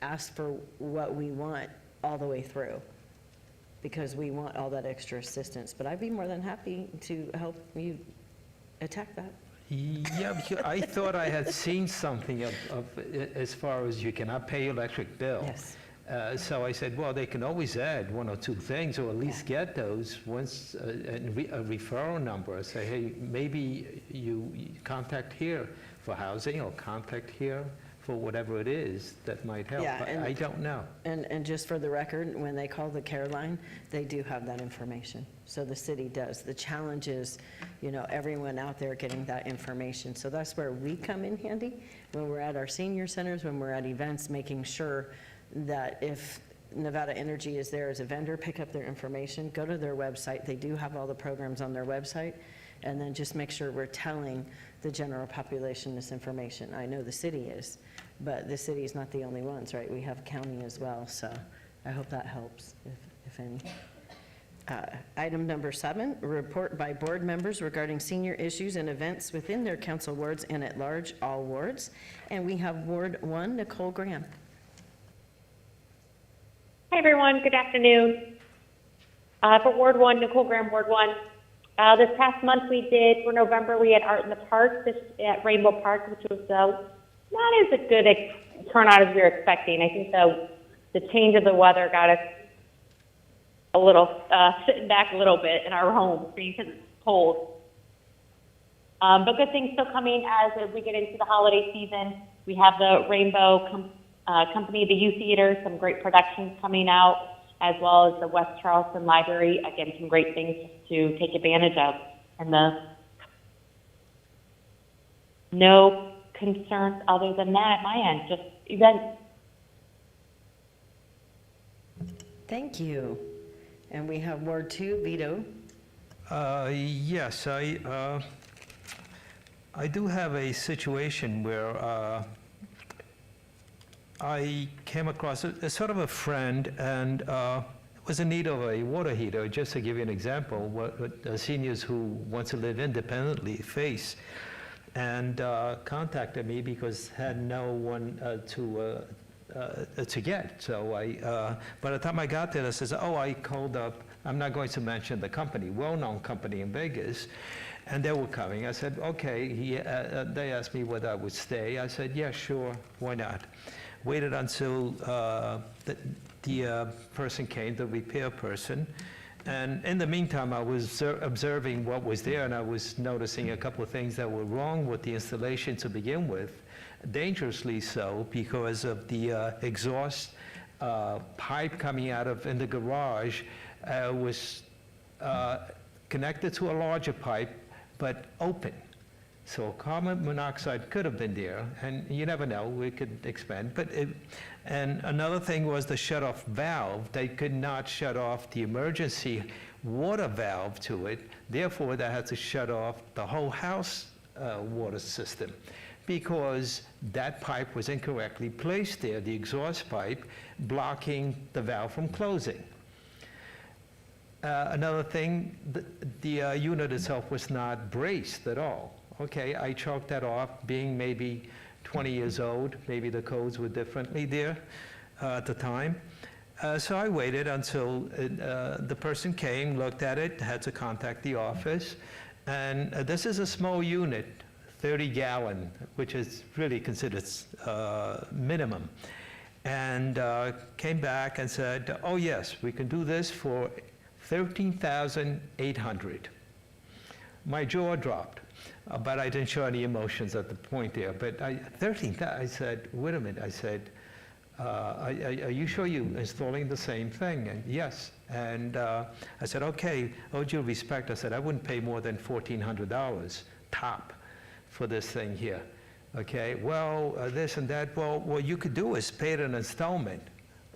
ask for what we want all the way through, because we want all that extra assistance. But I'd be more than happy to help you attack that. Yeah, because I thought I had seen something of as far as you cannot pay your electric bill. Yes. So I said, well, they can always add one or two things, or at least get those once, a referral number. Say, hey, maybe you contact here for housing, or contact here for whatever it is that might help. Yeah, and- I don't know. And just for the record, when they call the care line, they do have that information. So the city does. The challenge is, everyone out there getting that information. So that's where we come in handy, when we're at our senior centers, when we're at events, making sure that if Nevada Energy is there as a vendor, pick up their information, go to their website. They do have all the programs on their website. And then just make sure we're telling the general population this information. I know the city is, but the city is not the only ones, right? We have county as well, so I hope that helps, if any. Item number 7, report by board members regarding senior issues and events within their council wards and at large, all wards. And we have Ward 1, Nicole Graham. Hi, everyone. Good afternoon. For Ward 1, Nicole Graham, Ward 1. This past month for November, we had Art in the Park at Rainbow Park, which was not as a good turnout as we were expecting. I think the change of the weather got us a little, sitting back a little bit in our home because it's cold. But good things still coming as we get into the holiday season. We have the Rainbow Company, the U Theater, some great productions coming out, as well as the West Charleston Library. Again, some great things to take advantage of. And no concerns other than that at my end, just events. Thank you. And we have Ward 2, Vito. Yes, I do have a situation where I came across a sort of a friend and was in need of a water heater. Just to give you an example, what seniors who want to live independently face, and contacted me because had no one to get. So by the time I got there, I says, I called up, I'm not going to mention the company, well-known company in Vegas, and they were coming. I said, okay. They asked me whether I would stay. I said, yeah, sure, why not? Waited until the person came, the repair person, and in the meantime, I was observing what was there, and I was noticing a couple of things that were wrong with the installation to begin with, dangerously so, because of the exhaust pipe coming out of in the garage was connected to a larger pipe, but open. So carbon monoxide could have been there, and you never know, we could expand. And another thing was the shut-off valve. They could not shut off the emergency water valve to it. Therefore, they had to shut off the whole house water system because that pipe was incorrectly placed there, the exhaust pipe, blocking the valve from closing. Another thing, the unit itself was not braced at all. Okay, I chalked that off, being maybe 20 years old. Maybe the codes were differently there at the time. So I waited until the person came, looked at it, had to contact the office. And this is a small unit, 30-gallon, which is really considered minimum. And came back and said, oh, yes, we can do this for $13,800. My jaw dropped. But I didn't show any emotions at the point there. But I said, wait a minute. I said, are you sure you're installing the same thing? And yes. And I said, okay, all due respect, I said, I wouldn't pay more than $1,400 top for this thing here. Okay, well, this and that. Well, what you could do is pay it in installment.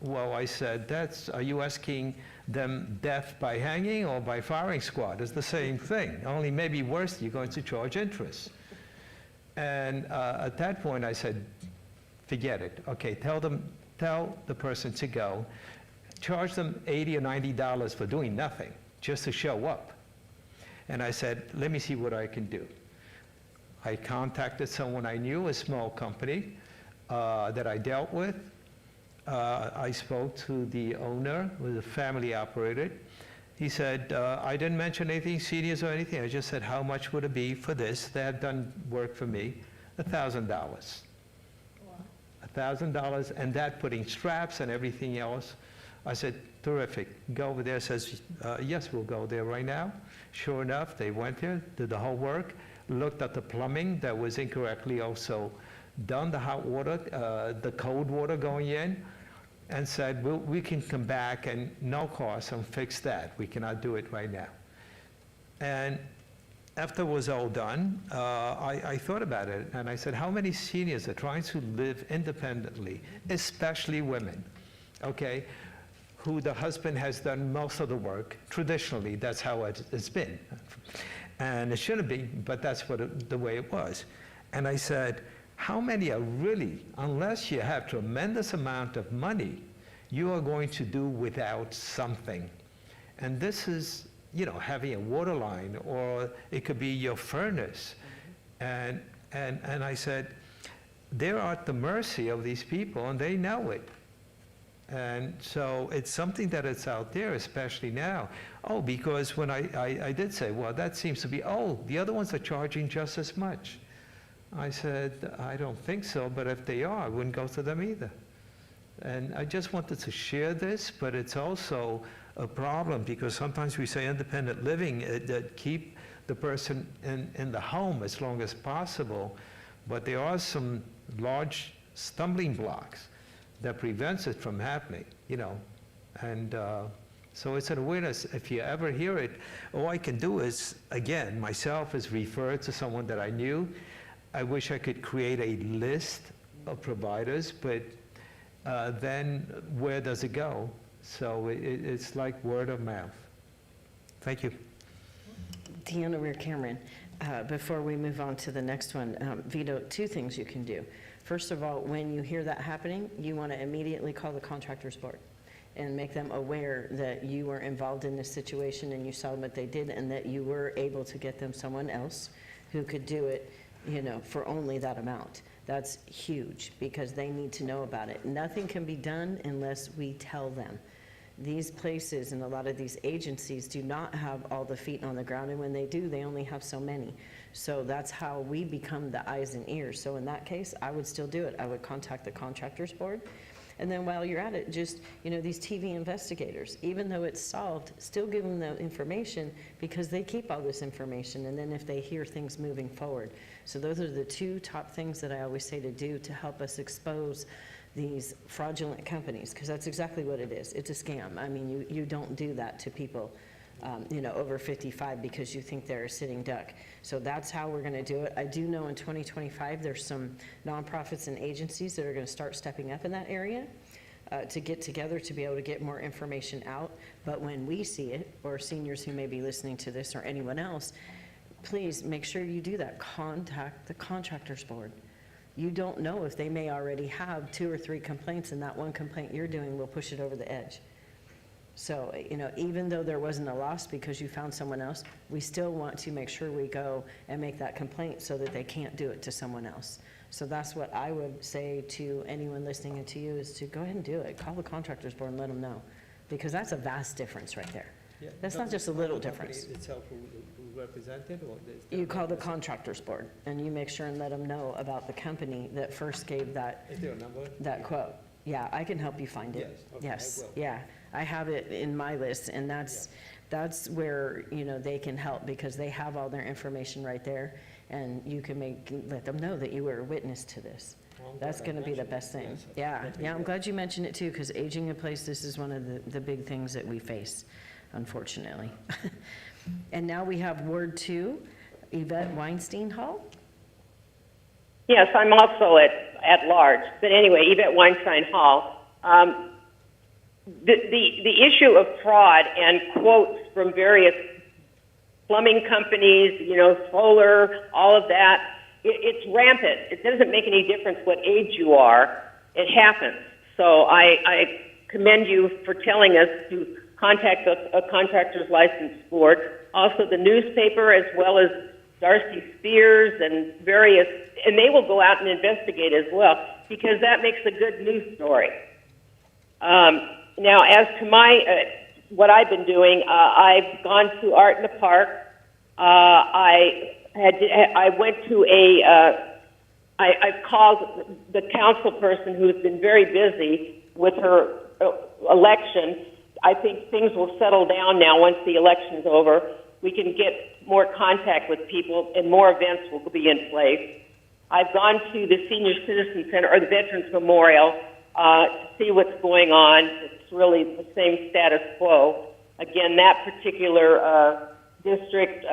Well, I said, are you asking them death by hanging or by firing squad. It's the same thing, only maybe worse, you're going to charge interest. And at that point, I said, forget it. Okay, tell the person to go. Charge them $80 or $90 for doing nothing, just to show up. And I said, let me see what I can do. I contacted someone I knew, a small company that I dealt with. I spoke to the owner, who was a family operated. He said, I didn't mention anything seniors or anything. I just said, how much would it be for this? They had done work for me, $1,000. $1,000, and that putting straps and everything else. I said, terrific, go over there. Says, yes, we'll go there right now. Sure enough, they went there, did the whole work, looked at the plumbing that was incorrectly also done, the hot water, the cold water going in, and said, well, we can come back and no cost and fix that. We cannot do it right now. And after it was all done, I thought about it, and I said, how many seniors are trying to live independently, especially women, okay, who the husband has done most of the work? Traditionally, that's how it's been. And it shouldn't be, but that's the way it was. And I said, how many are really, unless you have tremendous amount of money, you are going to do without something? And this is, you know, having a water line, or it could be your furnace. And I said, they're at the mercy of these people, and they know it. And so it's something that is out there, especially now. Oh, because when I did say, well, that seems to be, oh, the other ones are charging just as much. I said, I don't think so, but if they are, I wouldn't go to them either. And I just wanted to share this, but it's also a problem because sometimes we say independent living, that keep the person in the home as long as possible, but there are some large stumbling blocks that prevents it from happening, you know. And so it's an awareness. If you ever hear it, all I can do is, again, myself is refer to someone that I knew. I wish I could create a list of providers, but then where does it go? So it's like word of mouth. Thank you. Deanna Weir-Cameron, before we move on to the next one, Vito, two things you can do. First of all, when you hear that happening, you want to immediately call the contractors board and make them aware that you were involved in this situation and you saw what they did and that you were able to get them someone else who could do it, you know, for only that amount. That's huge because they need to know about it. Nothing can be done unless we tell them. These places and a lot of these agencies do not have all the feet on the ground, and when they do, they only have so many. So that's how we become the eyes and ears. So in that case, I would still do it. I would contact the contractors board. And then while you're at it, just, you know, these TV investigators, even though it's solved, still give them the information because they keep all this information. And then if they hear things moving forward. So those are the two top things that I always say to do to help us expose these fraudulent companies, because that's exactly what it is. It's a scam. I mean, you don't do that to people, you know, over 55 because you think they're a sitting duck. So that's how we're going to do it. I do know in 2025 there's some nonprofits and agencies that are going to start stepping up in that area to get together to be able to get more information out. But when we see it, or seniors who may be listening to this or anyone else, please make sure you do that. Contact the contractors board. You don't know if they may already have 2 or 3 complaints, and that one complaint you're doing will push it over the edge. So, you know, even though there wasn't a loss because you found someone else, we still want to make sure we go and make that complaint so that they can't do it to someone else. So that's what I would say to anyone listening to you is to go ahead and do it. Call the contractors board and let them know, because that's a vast difference right there. That's not just a little difference. Itself who represented, or You call the contractors board and you make sure and let them know about the company that first gave that, Is there a number? that quote. Yeah, I can help you find it. Yes, okay, Yes, I will. yeah. I have it in my list, and that's where, you know, they can help because they have all their information right there, and you can let them know that you were a witness to this. Well, I'm That's glad I going to be the mentioned best it. thing. Yes, Yeah, that'd be yeah, I'm good. glad you mentioned it too, because aging in place, this is one of the big things that we face, unfortunately. And now we have Ward 2, Yvette Weinstein Hall. Yes, I'm also at large. But anyway, Yvette Weinstein Hall. the issue of fraud and quotes from various plumbing companies, solar, all of that, it's rampant. It doesn't make any difference what age you are. It happens. So I commend you for telling us to contact a contractor's license board, also the newspaper, as well as Darcy Spears and various, and they will go out and investigate as well, because that makes a good news story. Now, as to what I've been doing, I've gone to Art in the Park. I went to I've called the council person who's been very busy with her election. I think things will settle down now once the election's over. We can get more contact with people and more events will be in place. I've gone to the Senior Citizen Center or the Veterans Memorial to see what's going on. It's really the same status quo. Again, that particular district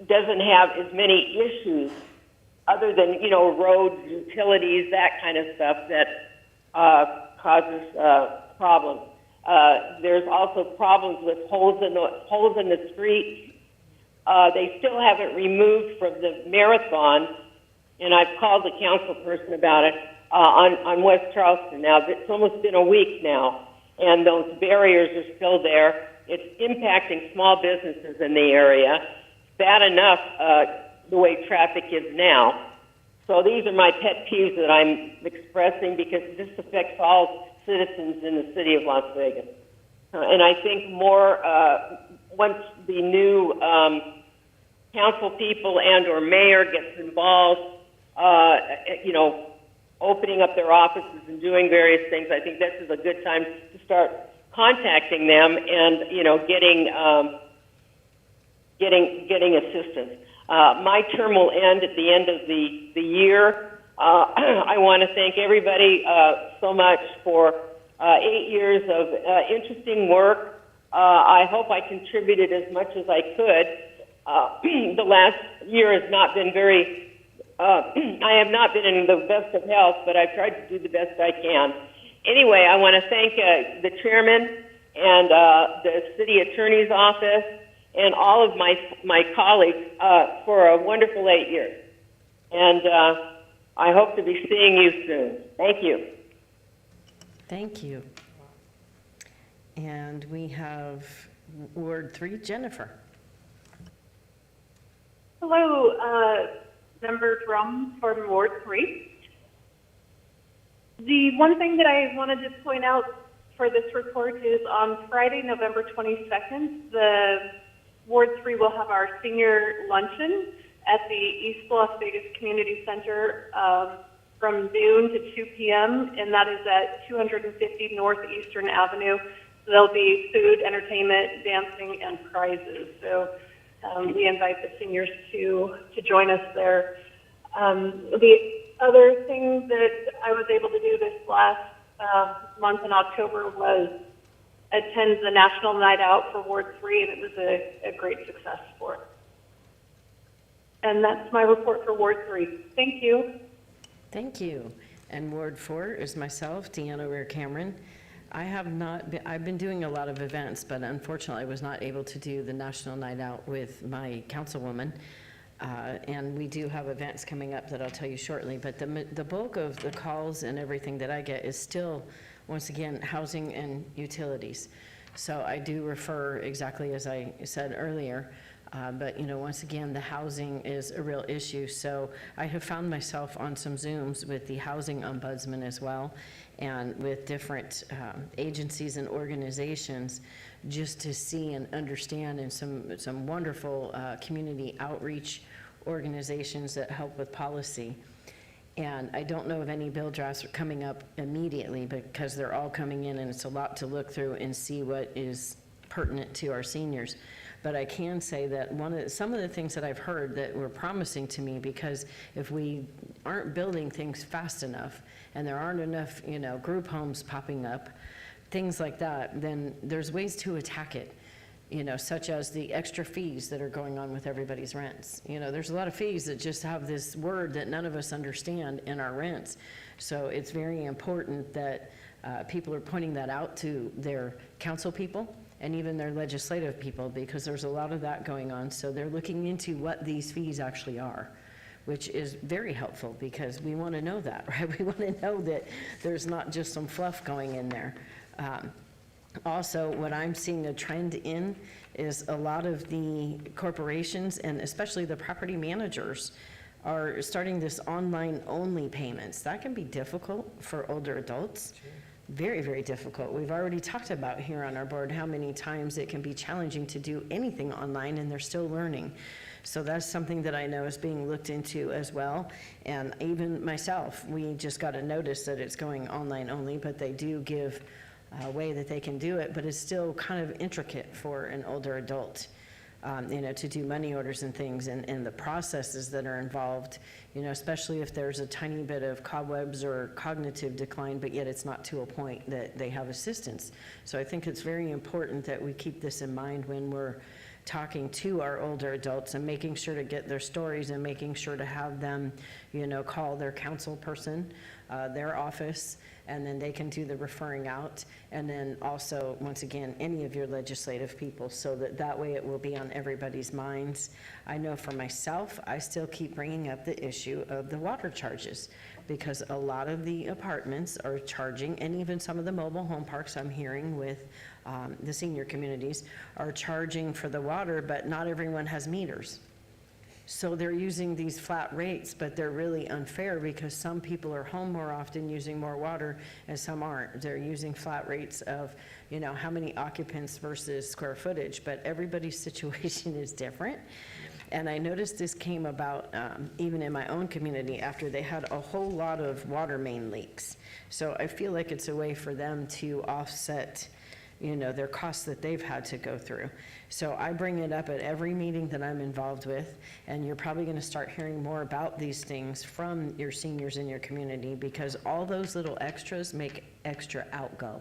doesn't have as many issues other than, roads, utilities, that kind of stuff that causes problems. There's also problems with holes in the street. They still haven't removed from the marathon, and I've called the council person about it, on West Charleston now. It's almost been a week now, and those barriers are still there. It's impacting small businesses in the area. It's bad enough the way traffic is now. So these are my pet peeves that I'm expressing because this affects all citizens in the city of Las Vegas. And I think more, once the new council people and or mayor gets involved, opening up their offices and doing various things, I think this is a good time to start contacting them and, getting assistance. My term will end at the end of the year. I want to thank everybody so much for 8 years of interesting work. I hope I contributed as much as I could. The last year has not been I have not been in the best of health, but I've tried to do the best I can. Anyway, I want to thank the chairman and the city attorney's office and all of my colleagues for a wonderful 8 years. And I hope to be seeing you soon. Thank you. Thank you. And we have Ward 3, Jennifer. Hello, Member Drum from Ward 3. The one thing that I wanted to point out for this report is on Friday, November 22nd, the Ward 3 will have our senior luncheon at the East Las Vegas Community Center from noon to 2 p.m., and that is at 250 Northeastern Avenue. So there'll be food, entertainment, dancing, and prizes. So we invite the seniors to join us there. The other thing that I was able to do this last month in October was attend the National Night Out for Ward 3, and it was a great success for it. And that's my report for Ward 3. Thank you. Thank you. And Ward 4 is myself, Deanna Ware-Cameron. I've been doing a lot of events, but unfortunately I was not able to do the National Night Out with my councilwoman. And we do have events coming up that I'll tell you shortly, but the bulk of the calls and everything that I get is still, once again, housing and utilities. So I do refer exactly as I said earlier, but once again, the housing is a real issue. So I have found myself on some Zooms with the housing ombudsman as well, and with different agencies and organizations, just to see and understand, and some wonderful community outreach organizations that help with policy. And I don't know of any bill drafts coming up immediately because they're all coming in and it's a lot to look through and see what is pertinent to our seniors. But I can say that some of the things that I've heard that were promising to me, because if we aren't building things fast enough and there aren't enough, group homes popping up, things like that, then there's ways to attack it. Such as the extra fees that are going on with everybody's rents. There's a lot of fees that just have this word that none of us understand in our rents. So it's very important that people are pointing that out to their council people and even their legislative people, because there's a lot of that going on. So they're looking into what these fees actually are, which is very helpful, because we want to know that, right? We want to know that there's not just some fluff going in there. Also, what I'm seeing a trend in is a lot of the corporations, and especially the property managers, are starting this online-only payments. That can be difficult for older adults. Very, very difficult. We've already talked about here on our board how many times it can be challenging to do anything online, and they're still learning. So that's something that I know is being looked into as well. And even myself, we just got a notice that it's going online only, but they do give a way that they can do it, but it's still kind of intricate for an older adult, to do money orders and things, and the processes that are involved, especially if there's a tiny bit of cobwebs or cognitive decline, but yet it's not to a point that they have assistance. So I think it's very important that we keep this in mind when we're talking to our older adults, and making sure to get their stories, and making sure to have them, call their council person, their office, and then they can do the referring out. And then also, once again, any of your legislative people, so that way it will be on everybody's minds. I know for myself, I still keep bringing up the issue of the water charges, because a lot of the apartments are charging, and even some of the mobile home parks I'm hearing with the senior communities are charging for the water, but not everyone has meters. So they're using these flat rates, but they're really unfair, because some people are home more often using more water and some aren't. They're using flat rates of, how many occupants versus square footage, but everybody's situation is different. And I noticed this came about even in my own community after they had a whole lot of water main leaks. So I feel like it's a way for them to offset their costs that they've had to go through. So I bring it up at every meeting that I'm involved with, and you're probably going to start hearing more about these things from your seniors in your community, because all those little extras make extra outgo.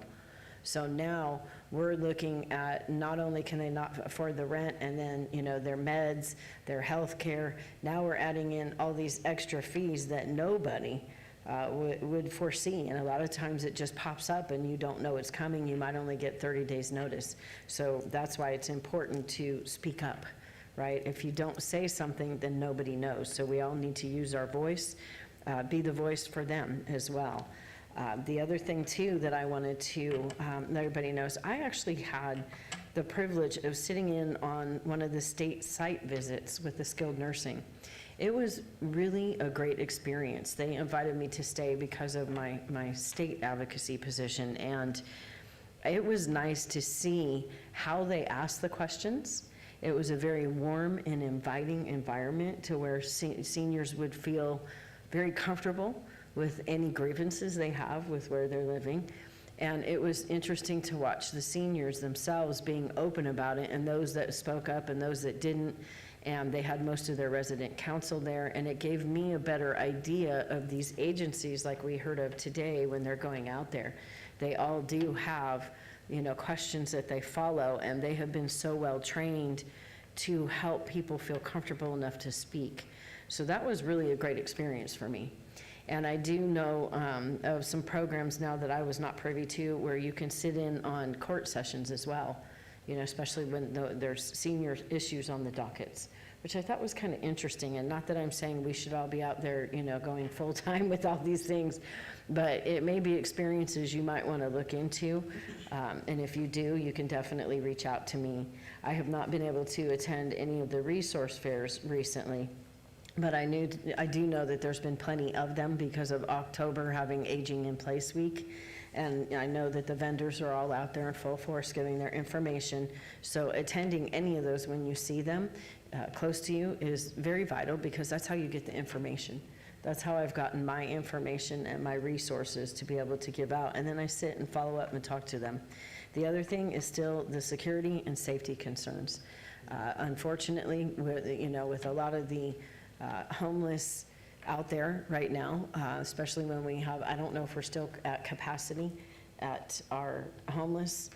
So now we're looking at, not only can they not afford the rent and then, their meds, their health care, now we're adding in all these extra fees that nobody would foresee. And a lot of times it just pops up and you don't know it's coming. You might only get 30 days notice. So that's why it's important to speak up, right? If you don't say something, then nobody knows. So we all need to use our voice, be the voice for them as well. The other thing too that I wanted to let everybody knows, I actually had the privilege of sitting in on one of the state site visits with the skilled nursing. It was really a great experience. They invited me to stay because of my state advocacy position, and it was nice to see how they asked the questions. It was a very warm and inviting environment to where seniors would feel very comfortable with any grievances they have with where they're living. And it was interesting to watch the seniors themselves being open about it, and those that spoke up and those that didn't. And they had most of their resident council there, and it gave me a better idea of these agencies like we heard of today when they're going out there. They all do have, questions that they follow, and they have been so well trained to help people feel comfortable enough to speak. So that was really a great experience for me. And I do know of some programs now that I was not privy to, where you can sit in on court sessions as well, especially when there's senior issues on the dockets, which I thought was kind of interesting. And not that I'm saying we should all be out there, going full-time with all these things, but it may be experiences you might want to look into. And if you do, you can definitely reach out to me. I have not been able to attend any of the resource fairs recently, but I do know that there's been plenty of them because of October having Aging in Place Week. And I know that the vendors are all out there in full force giving their information. So attending any of those when you see them close to you is very vital, because that's how you get the information. That's how I've gotten my information and my resources to be able to give out. And then I sit and follow up and talk to them. The other thing is still the security and safety concerns. Unfortunately, with a lot of the homeless out there right now, especially when we have, I don't know if we're still at capacity at our homeless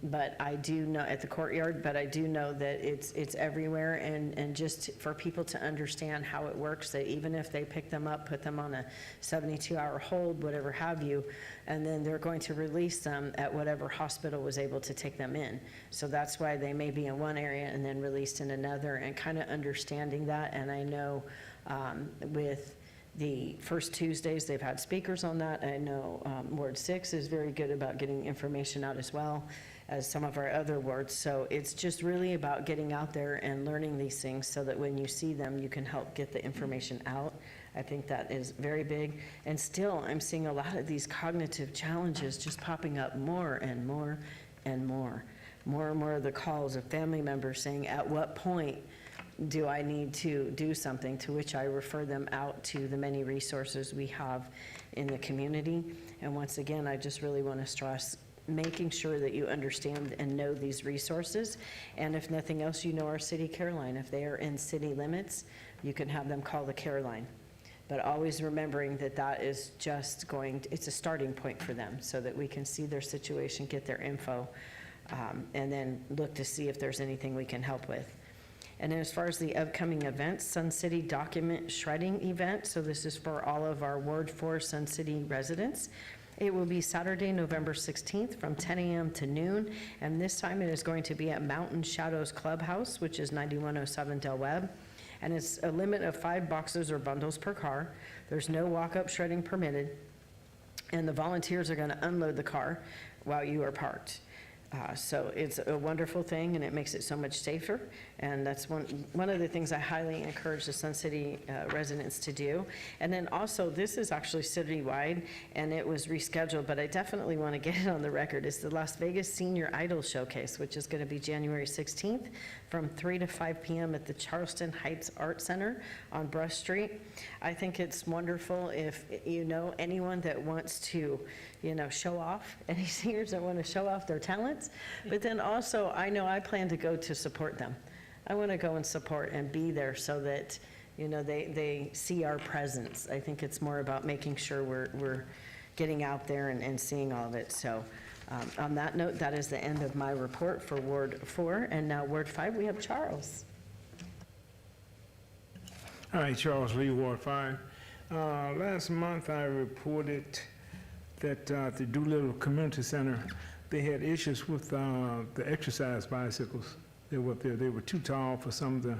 But I do know, at the courtyard, but I do know that it's everywhere, and just for people to understand how it works, that even if they pick them up, put them on a 72-hour hold, whatever have you, and then they're going to release them at whatever hospital was able to take them in. So that's why they may be in one area and then released in another, and kind of understanding that. And I know with the first Tuesdays, they've had speakers on that. I know Ward 6 is very good about getting information out as well as some of our other wards. So it's just really about getting out there and learning these things so that when you see them, you can help get the information out. I think that is very big. And still, I'm seeing a lot of these cognitive challenges just popping up more and more and more. More and more of the calls of family members saying, at what point do I need to do something, to which I refer them out to the many resources we have in the community. And once again, I just really want to stress making sure that you understand and know these resources. And if nothing else, you know our city care line. If they are in city limits, you can have them call the care line. But always remembering that that is just it's a starting point for them so that we can see their situation, get their info, and then look to see if there's anything we can help with. And then as far as the upcoming events, Sun City document shredding event, so this is for all of our Ward 4 Sun City residents. It will be Saturday, November 16th from 10 a.m. to noon, and this time it is going to be at Mountain Shadows Clubhouse, which is 9107 Del Webb, and it's a limit of 5 boxes or bundles per car. There's no walk-up shredding permitted, and the volunteers are going to unload the car while you are parked. So it's a wonderful thing, and it makes it so much safer. And that's one of the things I highly encourage the Sun City residents to do. And then also, this is actually citywide, and it was rescheduled, but I definitely want to get it on the record. It's the Las Vegas Senior Idol Showcase, which is going to be January 16th from 3 to 5 p.m. at the Charleston Heights Art Center on Brush Street. I think it's wonderful if you know anyone that wants to, show off, any seniors that want to show off their talents. But then also, I know I plan to go to support them. I want to go and support and be there so that, they see our presence. I think it's more about making sure we're getting out there and seeing all of it. So on that note, that is the end of my report for Ward 4. And now Ward 5, we have Charles. All right, Charles Lee, Ward 5. Last month, I reported that at the Doolittle Community Center, they had issues with the exercise bicycles. They were up there. They were too tall for some of the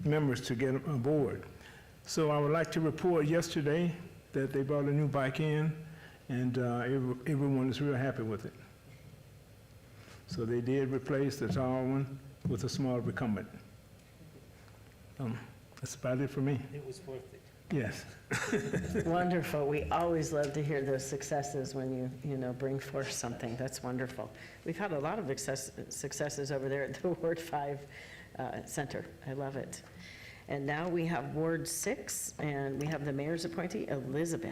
members to get aboard. So I would like to report yesterday that they brought a new bike in, and everyone is real happy with it. So they did replace the tall one with a small recumbent. That's about it for me. It was worth it. Yes. Wonderful. We always love to hear those successes when you bring forth something. That's wonderful. We've had a lot of successes over there at the Ward 5 Center. I love it. And now we have Ward 6, and we have the mayor's appointee, Elizabeth.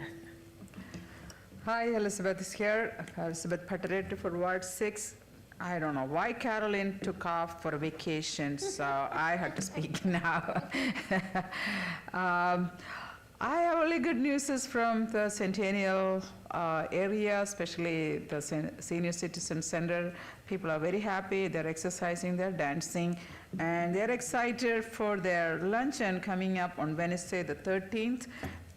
Hi, Elizabeth is here. Elizabeth Pateretti for Ward 6. I don't know why Caroline took off for a vacation, so I had to speak now. I have only good news is from the Centennial area, especially the Senior Citizen Center. People are very happy. They're exercising, they're dancing, and they're excited for their luncheon coming up on Wednesday the 13th.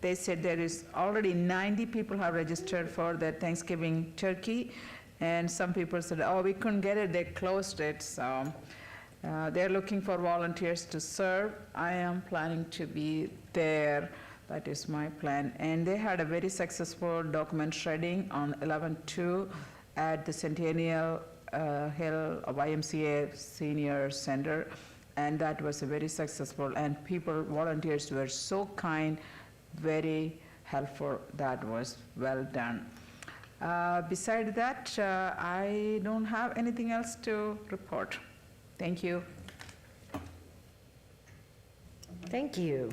They said there is already 90 people have registered for their Thanksgiving turkey, and some people said, oh, we couldn't get it, they closed it. So they're looking for volunteers to serve. I am planning to be there. That is my plan. And they had a very successful document shredding on 11/2 at the Centennial Hill YMCA Senior Center. And that was a very successful, and volunteers were so kind, very helpful. That was well done. Besides that, I don't have anything else to report. Thank you. Thank you.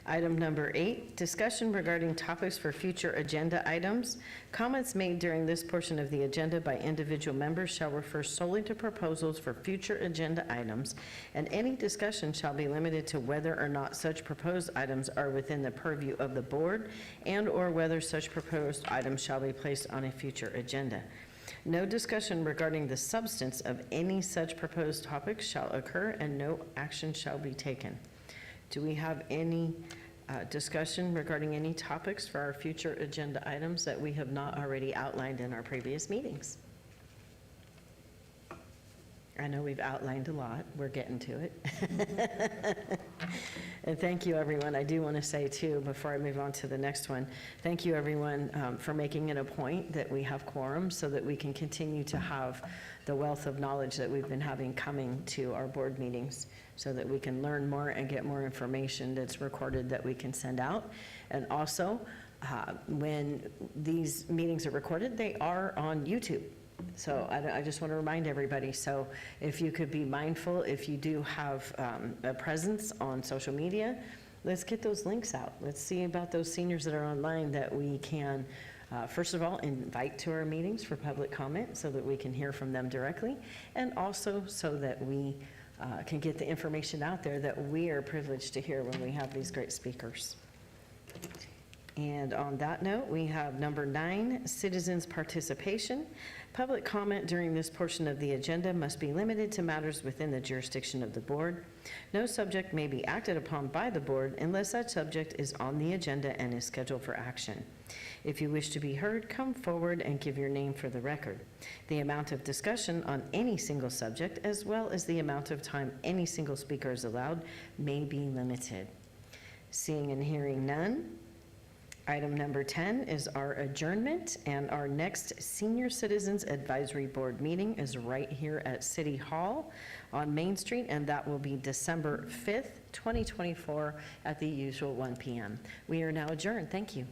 Item number 8, discussion regarding topics for future agenda items. Comments made during this portion of the agenda by individual members shall refer solely to proposals for future agenda items, and any discussion shall be limited to whether or not such proposed items are within the purview of the board and or whether such proposed items shall be placed on a future agenda. No discussion regarding the substance of any such proposed topics shall occur, and no action shall be taken. Do we have any discussion regarding any topics for our future agenda items that we have not already outlined in our previous meetings? I know we've outlined a lot. We're getting to it. And thank you, everyone. I do want to say, too, before I move on to the next one, thank you, everyone, for making it a point that we have quorum so that we can continue to have the wealth of knowledge that we've been having coming to our board meetings, so that we can learn more and get more information that's recorded that we can send out. And also, when these meetings are recorded, they are on YouTube. So I just want to remind everybody, so if you could be mindful, if you do have a presence on social media, let's get those links out. Let's see about those seniors that are online that we can, first of all, invite to our meetings for public comment so that we can hear from them directly, and also so that we can get the information out there that we are privileged to hear when we have these great speakers. And on that note, we have number 9, citizens' participation. Public comment during this portion of the agenda must be limited to matters within the jurisdiction of the board. No subject may be acted upon by the board unless such subject is on the agenda and is scheduled for action. If you wish to be heard, come forward and give your name for the record. The amount of discussion on any single subject, as well as the amount of time any single speaker is allowed, may be limited. Seeing and hearing none, item number 10 is our adjournment, and our next Senior Citizens Advisory Board meeting is right here at City Hall on Main Street, and that will be December 5th, 2024 at the usual 1 p.m. We are now adjourned. Thank you.